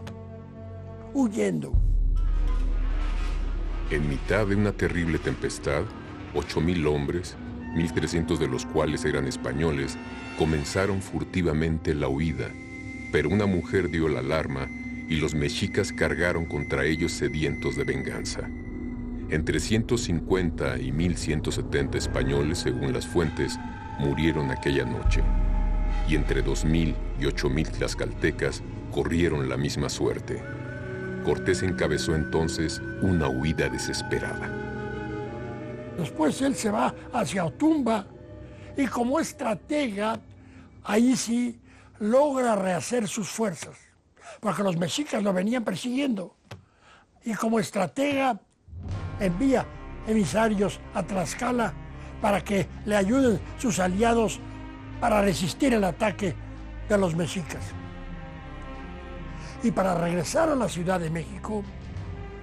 huyendo. En mitad de una terrible tempestad, 8,000 hombres, 1,300 de los cuales eran españoles, comenzaron furtivamente la huida, pero una mujer dio la alarma y los mexicas cargaron contra ellos sedientos de venganza. Entre 150 y 1,170 españoles, según las fuentes, murieron aquella noche, y entre 2,000 y 8,000 tlaxcaltecas corrieron la misma suerte. Cortés encabezó entonces una huida desesperada. Después él se va hacia Otumba y como estratega, ahí sí logra rehacer sus fuerzas, porque los mexicas lo venían persiguiendo. Y como estratega envía emisarios a Tlaxcala para que le ayuden sus aliados para resistir el ataque de los mexicas. Y para regresar a la Ciudad de México,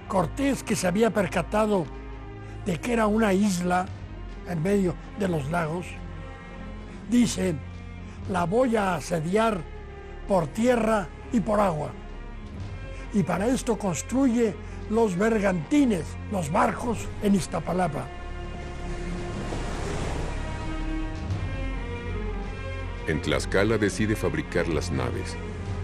Cortés, que se había percatado de que era una isla en medio de los lagos, dice: la voy a asediar por tierra y por agua. Y para esto construye los bergantines, los barcos en Iztapalapa. En Tlaxcala decide fabricar las naves.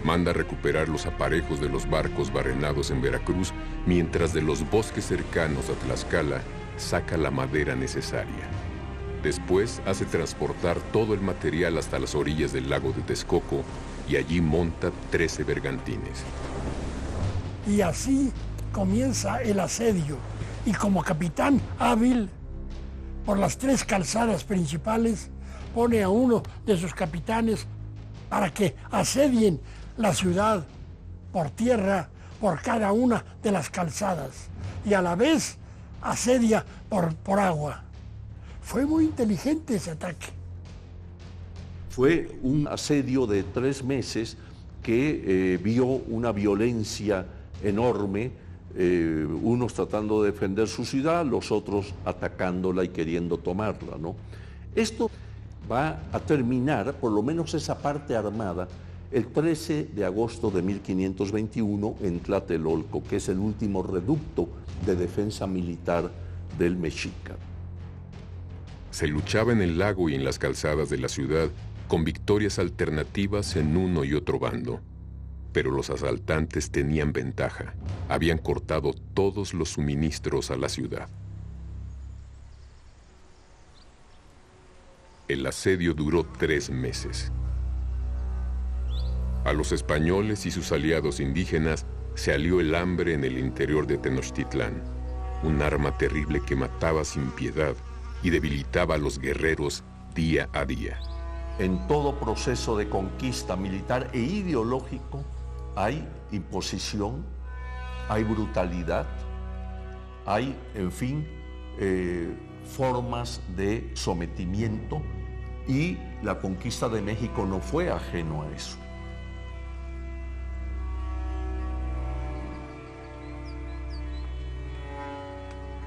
Manda recuperar los aparejos de los barcos barrenados en Veracruz, mientras de los bosques cercanos a Tlaxcala saca la madera necesaria. Después hace transportar todo el material hasta las orillas del lago de Texcoco y allí monta 13 bergantines. Y así comienza el asedio. Y como capitán hábil, por las 3 calzadas principales, pone a uno de sus capitanes para que asedien la ciudad por tierra, por cada una de las calzadas, y a la vez asedia por agua. Fue muy inteligente ese ataque. Fue un asedio de 3 meses que vio una violencia enorme, unos tratando de defender su ciudad, los otros atacándola y queriendo tomarla, ¿no? Esto va a terminar, por lo menos esa parte armada, el 13 de agosto de 1521 en Tlatelolco, que es el último reducto de defensa militar del mexica. Se luchaba en el lago y en las calzadas de la ciudad, con victorias alternativas en uno y otro bando. Pero los asaltantes tenían ventaja. Habían cortado todos los suministros a la ciudad. El asedio duró 3 meses. A los españoles y sus aliados indígenas se alió el hambre en el interior de Tenochtitlán, un arma terrible que mataba sin piedad y debilitaba a los guerreros día a día. En todo proceso de conquista militar e ideológico hay imposición, hay brutalidad, hay, en fin, formas de sometimiento, y la conquista de México no fue ajeno a eso.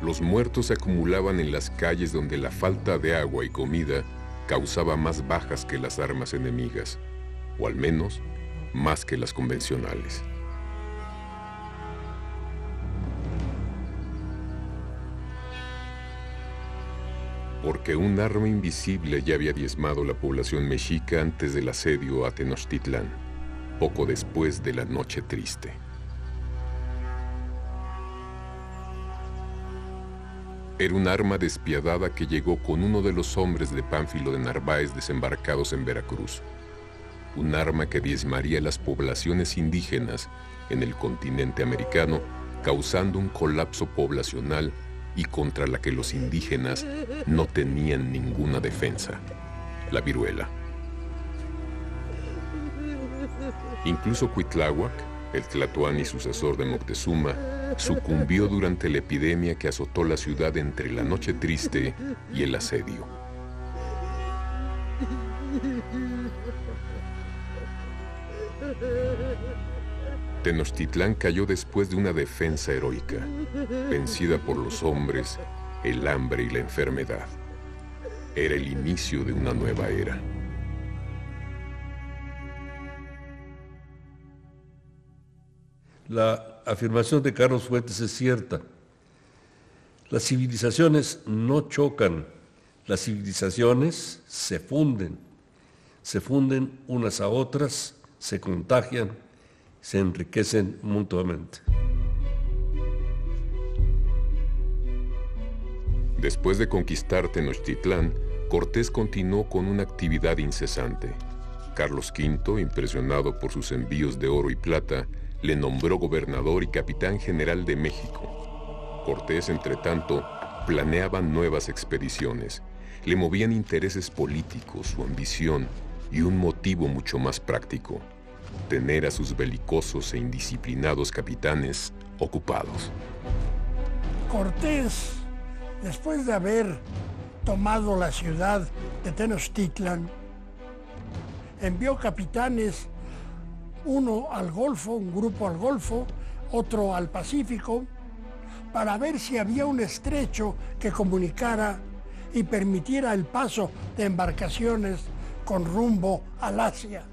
Los muertos se acumulaban en las calles donde la falta de agua y comida causaba más bajas que las armas enemigas, o al menos más que las convencionales. Porque un arma invisible ya había diezmado la población mexica antes del asedio a Tenochtitlán, poco después de la Noche Triste. Era un arma despiadada que llegó con uno de los hombres de Pánfilo de Narváez desembarcados en Veracruz. Un arma que diezmaría las poblaciones indígenas en el continente americano, causando un colapso poblacional y contra la que los indígenas no tenían ninguna defensa: la viruela. Incluso Cuitláhuac, el tlatoani sucesor de Moctezuma, sucumbió durante la epidemia que azotó la ciudad entre la Noche Triste y el asedio. Tenochtitlán cayó después de una defensa heroica, vencida por los hombres, el hambre y la enfermedad. Era el inicio de una nueva era. La afirmación de Carlos Fuentes es cierta. Las civilizaciones no chocan, las civilizaciones se funden unas a otras, se contagian, se enriquecen mutuamente. Después de conquistar Tenochtitlán, Cortés continuó con una actividad incesante. Carlos V, impresionado por sus envíos de oro y plata, le nombró gobernador y capitán general de México. Cortés, entretanto, planeaba nuevas expediciones. Le movían intereses políticos, su ambición y un motivo mucho más práctico: tener a sus belicosos e indisciplinados capitanes ocupados. Cortés, después de haber tomado la ciudad de Tenochtitlan, envió capitanes, uno al Golfo, un grupo al Golfo, otro al Pacífico, para ver si había un estrecho que comunicara y permitiera el paso de embarcaciones con rumbo al Asia.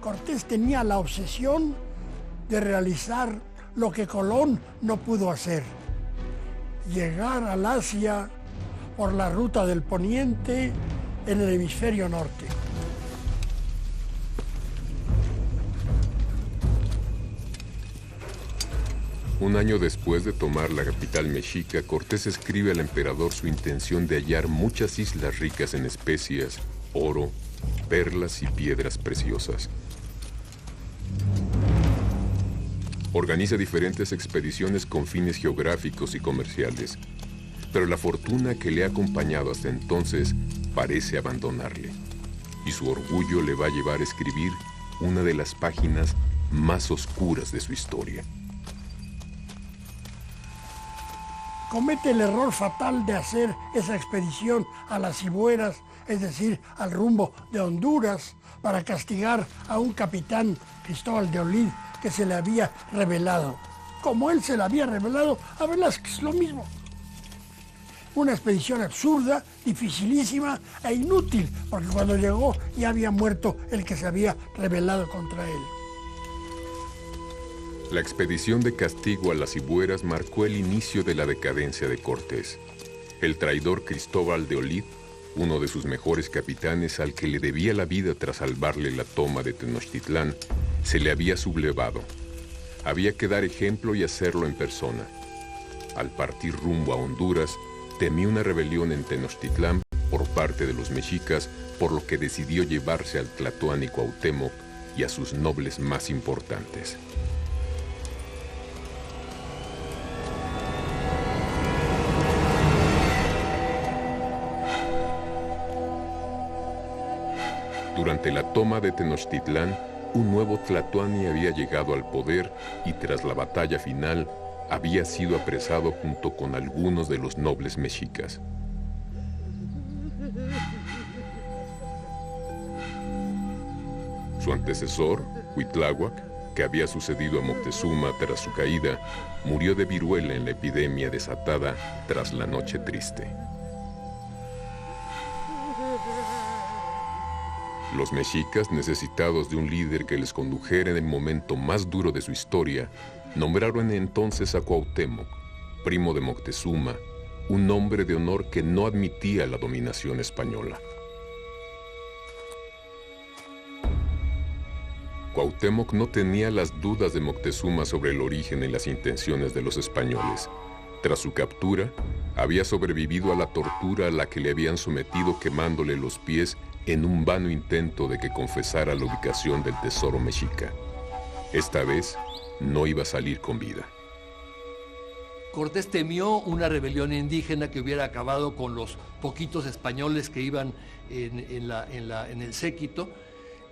Cortés tenía la obsesión de realizar lo que Colón no pudo hacer: llegar al Asia por la ruta del poniente en el hemisferio norte. Un año después de tomar la capital mexica, Cortés escribe al emperador su intención de hallar muchas islas ricas en especias, oro, perlas y piedras preciosas. Organiza diferentes expediciones con fines geográficos y comerciales, pero la fortuna que le ha acompañado hasta entonces parece abandonarle, y su orgullo le va a llevar a escribir una de las páginas más oscuras de su historia. Comete el error fatal de hacer esa expedición a las Cibueras, es decir, al rumbo de Honduras, para castigar a un capitán, Cristóbal de Olid, que se le había revelado. Como él se le había revelado a Velázquez, lo mismo. Una expedición absurda, dificilísima e inútil, porque cuando llegó ya había muerto el que se había rebelado contra él. La expedición de castigo a las Cibueras marcó el inicio de la decadencia de Cortés. El traidor Cristóbal de Olid, uno de sus mejores capitanes al que le debía la vida tras salvarle la toma de Tenochtitlán, se le había sublevado. Había que dar ejemplo y hacerlo en persona. Al partir rumbo a Honduras, temió una rebelión en Tenochtitlán por parte de los mexicas, por lo que decidió llevarse al tlatoani Cuauhtémoc y a sus nobles más importantes. Durante la toma de Tenochtitlán, un nuevo tlatoani había llegado al poder y tras la batalla final había sido apresado junto con algunos de los nobles mexicas. Su antecesor, Cuitláhuac, que había sucedido a Moctezuma tras su caída, murió de viruela en la epidemia desatada tras la Noche Triste. Los mexicas, necesitados de un líder que les condujera en el momento más duro de su historia, nombraron entonces a Cuauhtémoc, primo de Moctezuma, un hombre de honor que no admitía la dominación española. Cuauhtémoc no tenía las dudas de Moctezuma sobre el origen y las intenciones de los españoles. Tras su captura, había sobrevivido a la tortura a la que le habían sometido quemándole los pies en un vano intento de que confesara la ubicación del tesoro mexica. Esta vez no iba a salir con vida. Cortés temió una rebelión indígena que hubiera acabado con los poquitos españoles que iban en el séquito,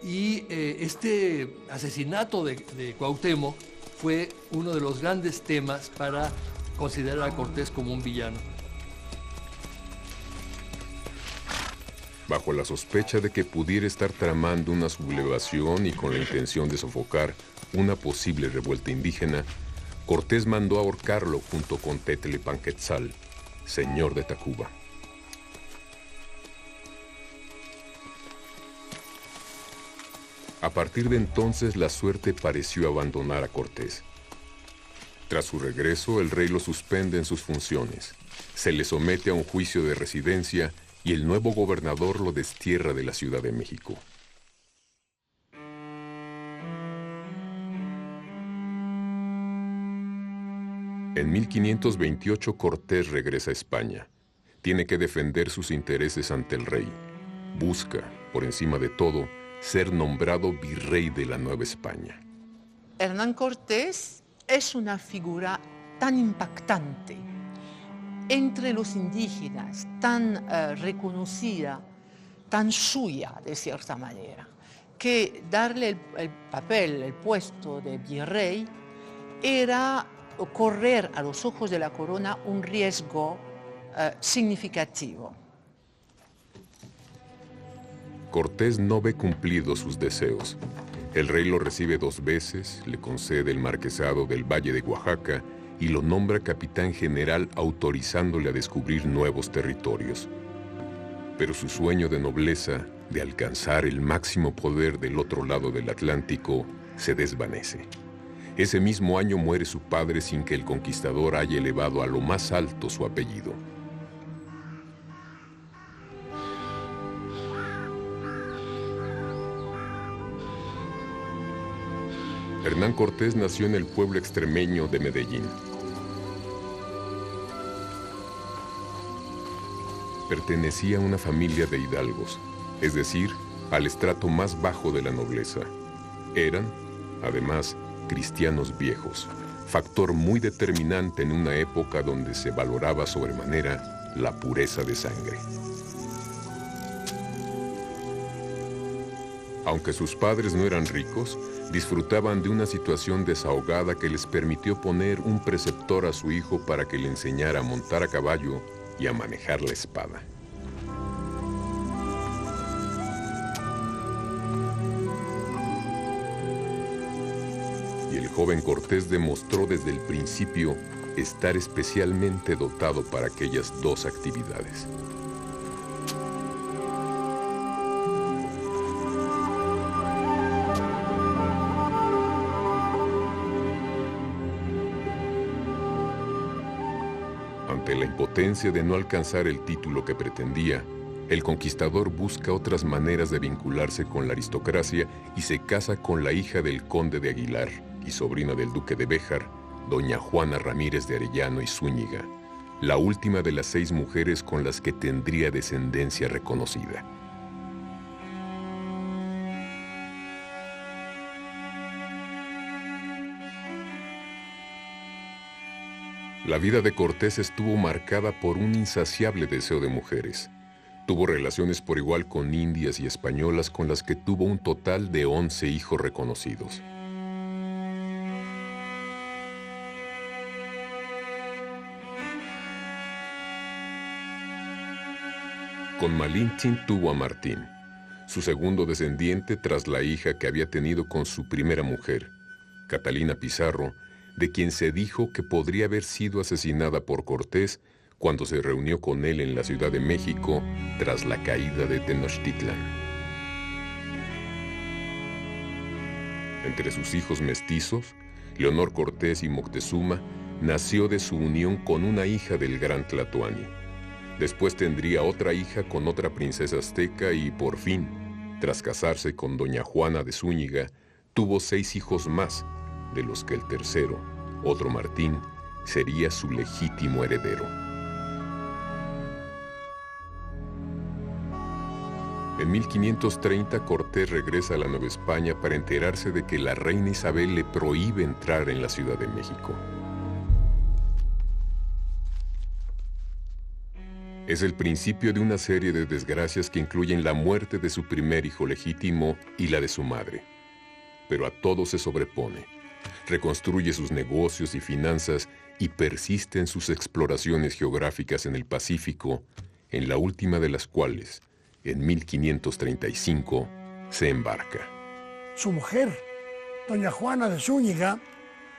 y este asesinato de Cuauhtémoc fue uno de los grandes temas para considerar a Cortés como un villano. Bajo la sospecha de que pudiera estar tramando una sublevación y con la intención de sofocar una posible revuelta indígena, Cortés mandó ahorcarlo junto con Tetlepanquetzal, señor de Tacuba. A partir de entonces, la suerte pareció abandonar a Cortés. Tras su regreso, el rey lo suspende en sus funciones, se le somete a un juicio de residencia y el nuevo gobernador lo destierra de la Ciudad de México. En 1528 Cortés regresa a España. Tiene que defender sus intereses ante el rey. Busca, por encima de todo, ser nombrado virrey de la Nueva España. Hernán Cortés es una figura tan impactante entre los indígenas, tan reconocida, tan suya de cierta manera, que darle el papel, el puesto de virrey, era correr a los ojos de la corona un riesgo significativo. Cortés no ve cumplidos sus deseos. El rey lo recibe 2 veces, le concede el marquesado del Valle de Oaxaca y lo nombra capitán general, autorizándole a descubrir nuevos territorios. Pero su sueño de nobleza, de alcanzar el máximo poder del otro lado del Atlántico, se desvanece. Ese mismo año muere su padre sin que el conquistador haya elevado a lo más alto su apellido. Hernán Cortés nació en el pueblo extremeño de Medellín. Pertenecía a una familia de hidalgos, es decir, al estrato más bajo de la nobleza. Eran, además, cristianos viejos, factor muy determinante en una época donde se valoraba sobremanera la pureza de sangre. Aunque sus padres no eran ricos, disfrutaban de una situación desahogada que les permitió poner un preceptor a su hijo para que le enseñara a montar a caballo y a manejar la espada. Y el joven Cortés demostró desde el principio estar especialmente dotado para aquellas 2 actividades. Ante la impotencia de no alcanzar el título que pretendía, el conquistador busca otras maneras de vincularse con la aristocracia y se casa con la hija del conde de Aguilar y sobrina del duque de Béjar, doña Juana Ramírez de Arellano y Zúñiga, la última de las 6 mujeres con las que tendría descendencia reconocida. La vida de Cortés estuvo marcada por un insaciable deseo de mujeres. Tuvo relaciones por igual con indias y españolas, con las que tuvo un total de 11 hijos reconocidos. Con Malintzin tuvo a Martín, su segundo descendiente tras la hija que había tenido con su primera mujer, Catalina Pizarro, de quien se dijo que podría haber sido asesinada por Cortés cuando se reunió con él en la Ciudad de México tras la caída de Tenochtitlan. Entre sus hijos mestizos, Leonor Cortés y Moctezuma, nació de su unión con una hija del gran Tlatoani. Después tendría otra hija con otra princesa azteca y, por fin, tras casarse con doña Juana de Zúñiga, tuvo 6 hijos más, de los que el tercero, otro Martín, sería su legítimo heredero. En 1530, Cortés regresa a la Nueva España para enterarse de que la reina Isabel le prohíbe entrar en la Ciudad de México. Es el principio de una serie de desgracias que incluyen la muerte de su primer hijo legítimo y la de su madre. Pero a todo se sobrepone. Reconstruye sus negocios y finanzas y persiste en sus exploraciones geográficas en el Pacífico, en la última de las cuales, en 1535, se embarca. Su mujer, doña Juana de Zúñiga,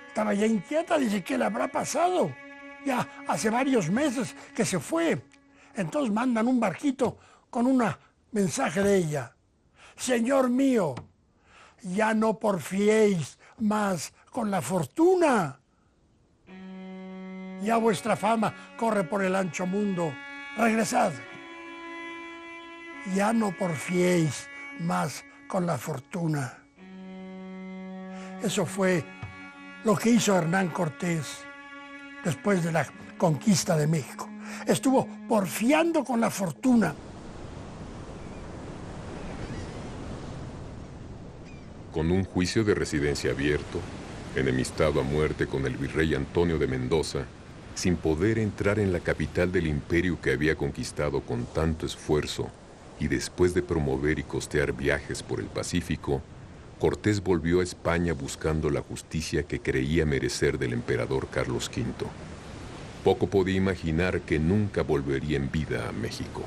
estaba ya inquieta, dice, ¿qué le habrá pasado? Ya hace varios meses que se fue. Entonces mandan un barquito con un mensaje de ella. Señor mío, ya no porfiéis más con la fortuna. Ya vuestra fama corre por el ancho mundo. Regresad. Ya no porfiéis más con la fortuna. Eso fue lo que hizo Hernán Cortés después de la conquista de México. Estuvo porfiando con la fortuna. Con un juicio de residencia abierto, enemistado a muerte con el virrey Antonio de Mendoza, sin poder entrar en la capital del imperio que había conquistado con tanto esfuerzo, y después de promover y costear viajes por el Pacífico, Cortés volvió a España buscando la justicia que creía merecer del emperador Carlos V. Poco podía imaginar que nunca volvería en vida a México.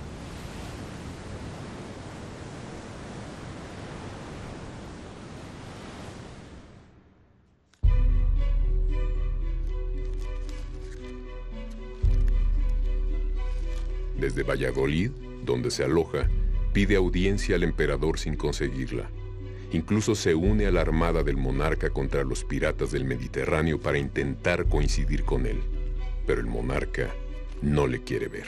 Desde Valladolid, donde se aloja, pide audiencia al emperador sin conseguirla. Incluso se une a la armada del monarca contra los piratas del Mediterráneo para intentar coincidir con él. Pero el monarca no le quiere ver.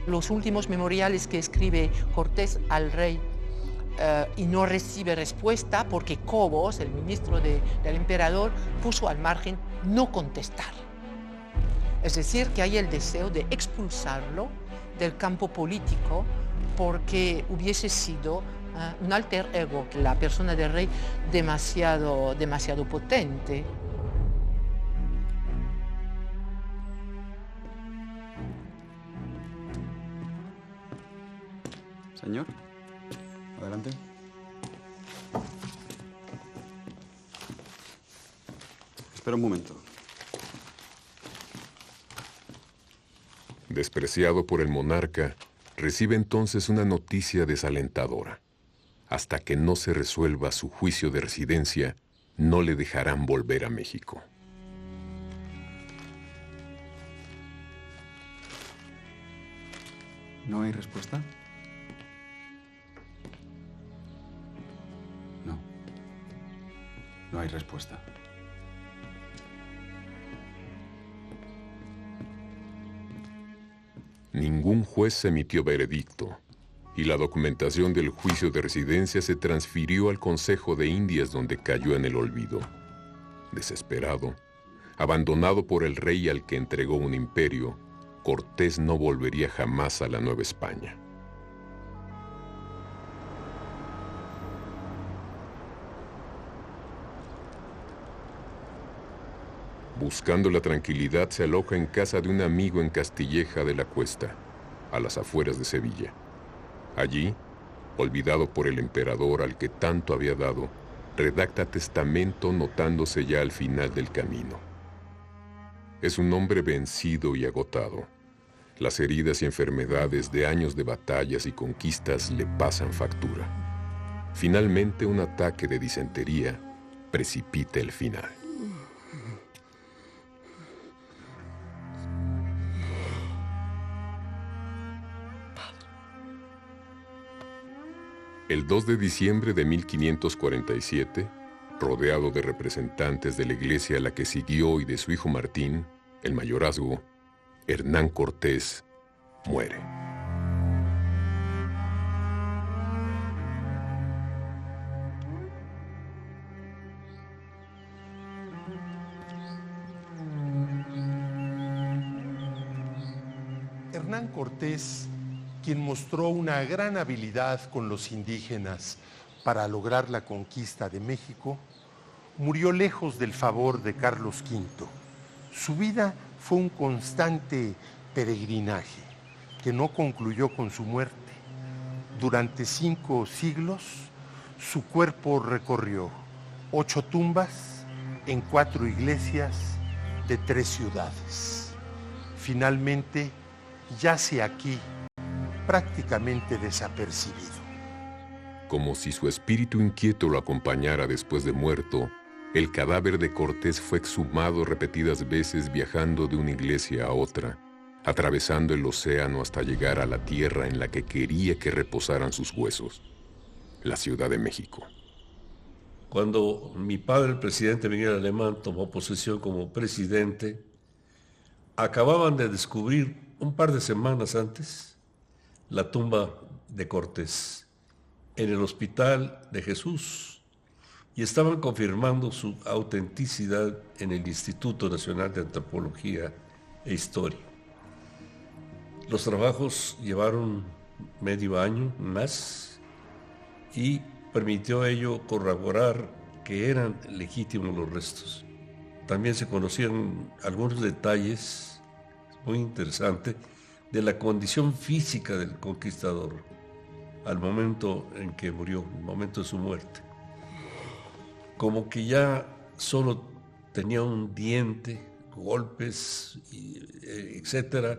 Los últimos memoriales que escribe Cortés al rey y no recibe respuesta porque Cobos, el ministro del emperador, puso al margen no contestar. Es decir, que hay el deseo de expulsarlo del campo político porque hubiese sido un alter ego, la persona del rey demasiado potente. Señor, adelante. Espera un momento. Despreciado por el monarca, recibe entonces una noticia desalentadora. Hasta que no se resuelva su juicio de residencia, no le dejarán volver a México. ¿No hay respuesta? No. No hay respuesta. Ningún juez emitió veredicto, y la documentación del juicio de residencia se transfirió al Consejo de Indias, donde cayó en el olvido. Desesperado, abandonado por el rey al que entregó un imperio, Cortés no volvería jamás a la Nueva España. Buscando la tranquilidad, se aloja en casa de un amigo en Castilleja de la Cuesta, a las afueras de Sevilla. Allí, olvidado por el emperador al que tanto había dado, redacta testamento notándose ya al final del camino. Es un hombre vencido y agotado. Las heridas y enfermedades de años de batallas y conquistas le pasan factura. Finalmente, un ataque de disentería precipita el final. El 2 de diciembre de 1547, rodeado de representantes de la iglesia a la que siguió y de su hijo Martín, el mayorazgo, Hernán Cortés muere. Hernán Cortés, quien mostró una gran habilidad con los indígenas para lograr la conquista de México, murió lejos del favor de Carlos V. Su vida fue un constante peregrinaje que no concluyó con su muerte. Durante 5 siglos, su cuerpo recorrió 8 tumbas en 4 iglesias de 3 ciudades. Finalmente, yace aquí, prácticamente desapercibido. Como si su espíritu inquieto lo acompañara después de muerto, el cadáver de Cortés fue exhumado repetidas veces viajando de una iglesia a otra, atravesando el océano hasta llegar a la tierra en la que quería que reposaran sus huesos, la Ciudad de México. Cuando mi padre, el presidente Miguel Alemán, tomó posesión como presidente, acababan de descubrir un par de semanas antes la tumba de Cortés en el Hospital de Jesús y estaban confirmando su autenticidad en el Instituto Nacional de Antropología e Historia. Los trabajos llevaron medio año más y permitió ello corroborar que eran legítimos los restos. También se conocían algunos detalles muy interesantes de la condición física del conquistador al momento en que murió, el momento de su muerte. Como que ya solo tenía un diente, golpes, etc.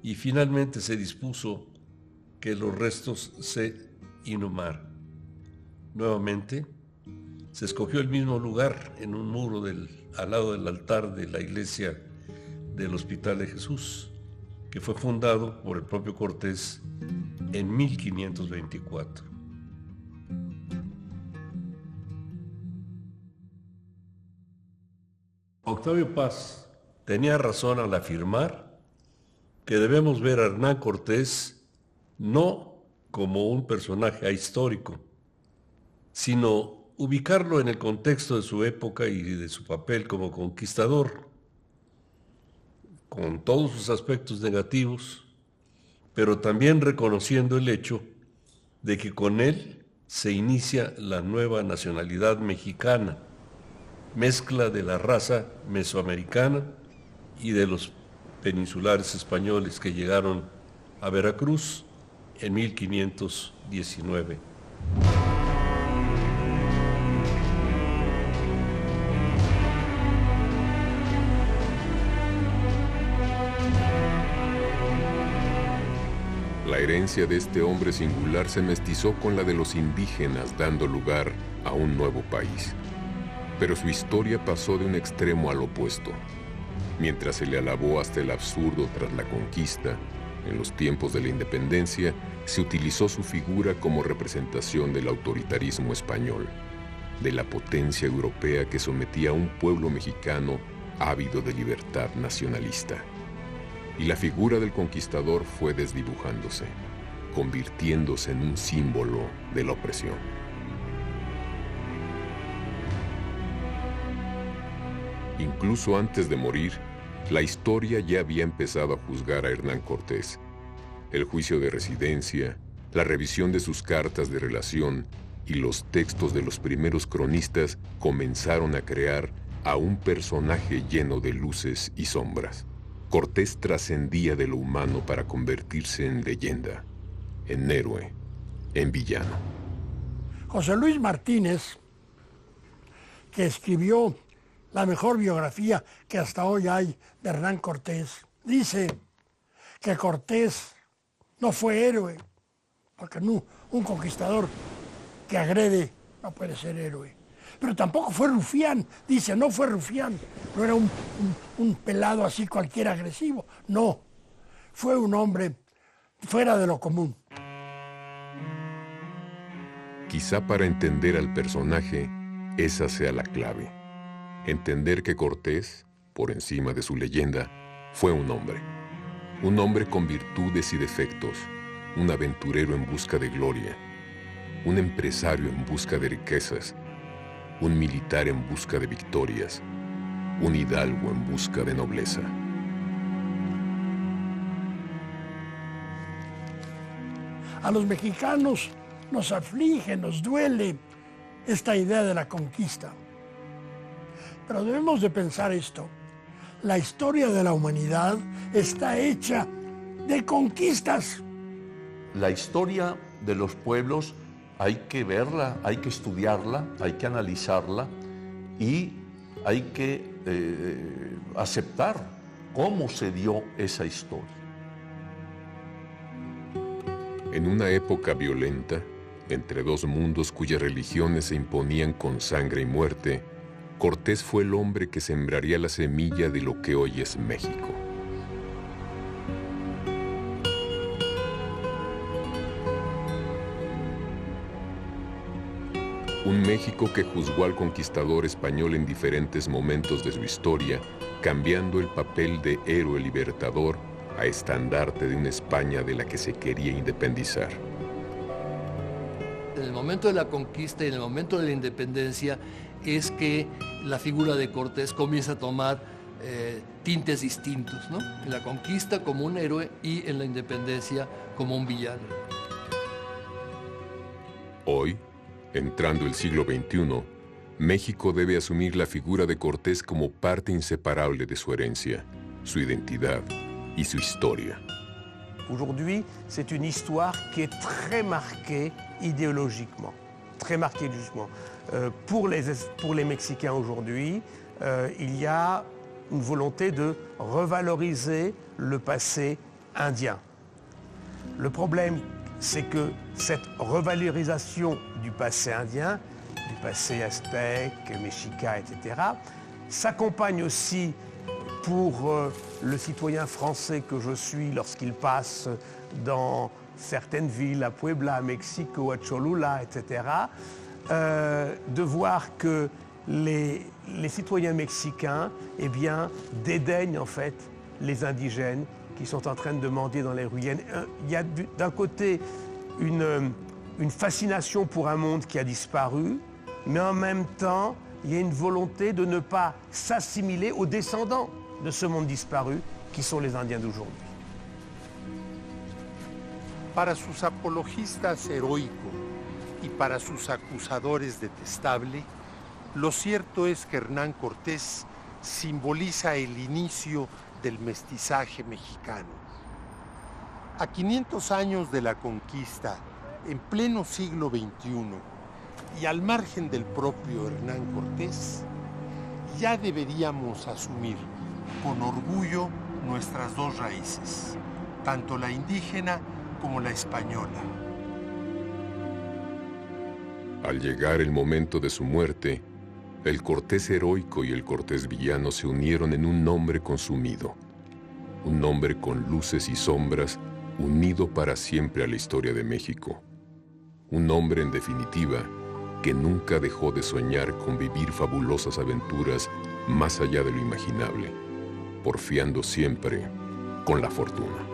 Y finalmente se dispuso que los restos se inhumaran. Nuevamente, se escogió el mismo lugar en un muro al lado del altar de la iglesia del Hospital de Jesús, que fue fundado por el propio Cortés en 1524. Octavio Paz tenía razón al afirmar que debemos ver a Hernán Cortés no como un personaje ahistórico, sino ubicarlo en el contexto de su época y de su papel como conquistador, con todos sus aspectos negativos, pero también reconociendo el hecho de que con él se inicia la nueva nacionalidad mexicana, mezcla de la raza mesoamericana y de los peninsulares españoles que llegaron a Veracruz en 1519. La herencia de este hombre singular se mestizó con la de los indígenas, dando lugar a un nuevo país. Pero su historia pasó de un extremo al opuesto. Mientras se le alabó hasta el absurdo tras la conquista, en los tiempos de la independencia, se utilizó su figura como representación del autoritarismo español, de la potencia europea que sometía a un pueblo mexicano ávido de libertad nacionalista. Y la figura del conquistador fue desdibujándose, convirtiéndose en un símbolo de la opresión. Incluso antes de morir, la historia ya había empezado a juzgar a Hernán Cortés. El juicio de residencia, la revisión de sus cartas de relación y los textos de los primeros cronistas comenzaron a crear a un personaje lleno de luces y sombras. Cortés trascendía de lo humano para convertirse en leyenda, en héroe, en villano. José Luis Martínez, que escribió la mejor biografía que hasta hoy hay de Hernán Cortés, dice que Cortés no fue héroe, porque no, un conquistador que agrede no puede ser héroe. Pero tampoco fue rufián, dice, no fue rufián, no era un pelado así cualquiera agresivo, no, fue un hombre fuera de lo común. Quizá para entender al personaje, esa sea la clave. Entender que Cortés, por encima de su leyenda, fue un hombre con virtudes y defectos, un aventurero en busca de gloria, un empresario en busca de riquezas, un militar en busca de victorias, un hidalgo en busca de nobleza. A los mexicanos nos aflige, nos duele esta idea de la conquista. Pero debemos de pensar esto. La historia de la humanidad está hecha de conquistas. La historia de los pueblos hay que verla, hay que estudiarla, hay que analizarla y hay que aceptar cómo se dio esa historia. En una época violenta, entre dos mundos cuyas religiones se imponían con sangre y muerte, Cortés fue el hombre que sembraría la semilla de lo que hoy es México. Un México que juzgó al conquistador español en diferentes momentos de su historia, cambiando el papel de héroe libertador a estandarte de una España de la que se quería independizar. En el momento de la conquista y en el momento de la independencia es que la figura de Cortés comienza a tomar tintes distintos, ¿no? En la conquista como un héroe y en la independencia como un villano. Hoy, entrando el siglo XXI, México debe asumir la figura de Cortés como parte inseparable de su herencia, su identidad y su historia. Aujourd'hui, c'est une histoire qui est très marquée idéologiquement, très marquée idéologiquement. Pour les Mexicains aujourd'hui, il y a une volonté de revaloriser le passé indien. Le problème, c'est que cette revalorisation du passé indien, du passé aztèque, mexica, etc., s'accompagne aussi pour le citoyen français que je suis lorsqu'il passe dans certaines villes, à Puebla, à Mexico, à Cholula, etc., de voir que les citoyens mexicains, eh bien, dédaignent en fait les indigènes qui sont en train de mendier dans les rues. Il y a d'un côté une fascination pour un monde qui a disparu, mais en même temps, il y a une volonté de ne pas s'assimiler aux descendants de ce monde disparu, qui sont les Indiens d'aujourd'hui. Para sus apologistas heroico y para sus acusadores detestable, lo cierto es que Hernán Cortés simboliza el inicio del mestizaje mexicano. A 500 años de la conquista, en pleno siglo XXI, y al margen del propio Hernán Cortés, ya deberíamos asumir con orgullo nuestras dos raíces, tanto la indígena como la española. Al llegar el momento de su muerte, el Cortés heroico y el Cortés villano se unieron en un nombre consumido, un nombre con luces y sombras unido para siempre a la historia de México. Un hombre, en definitiva, que nunca dejó de soñar con vivir fabulosas aventuras más allá de lo imaginable, porfiando siempre con la fortuna.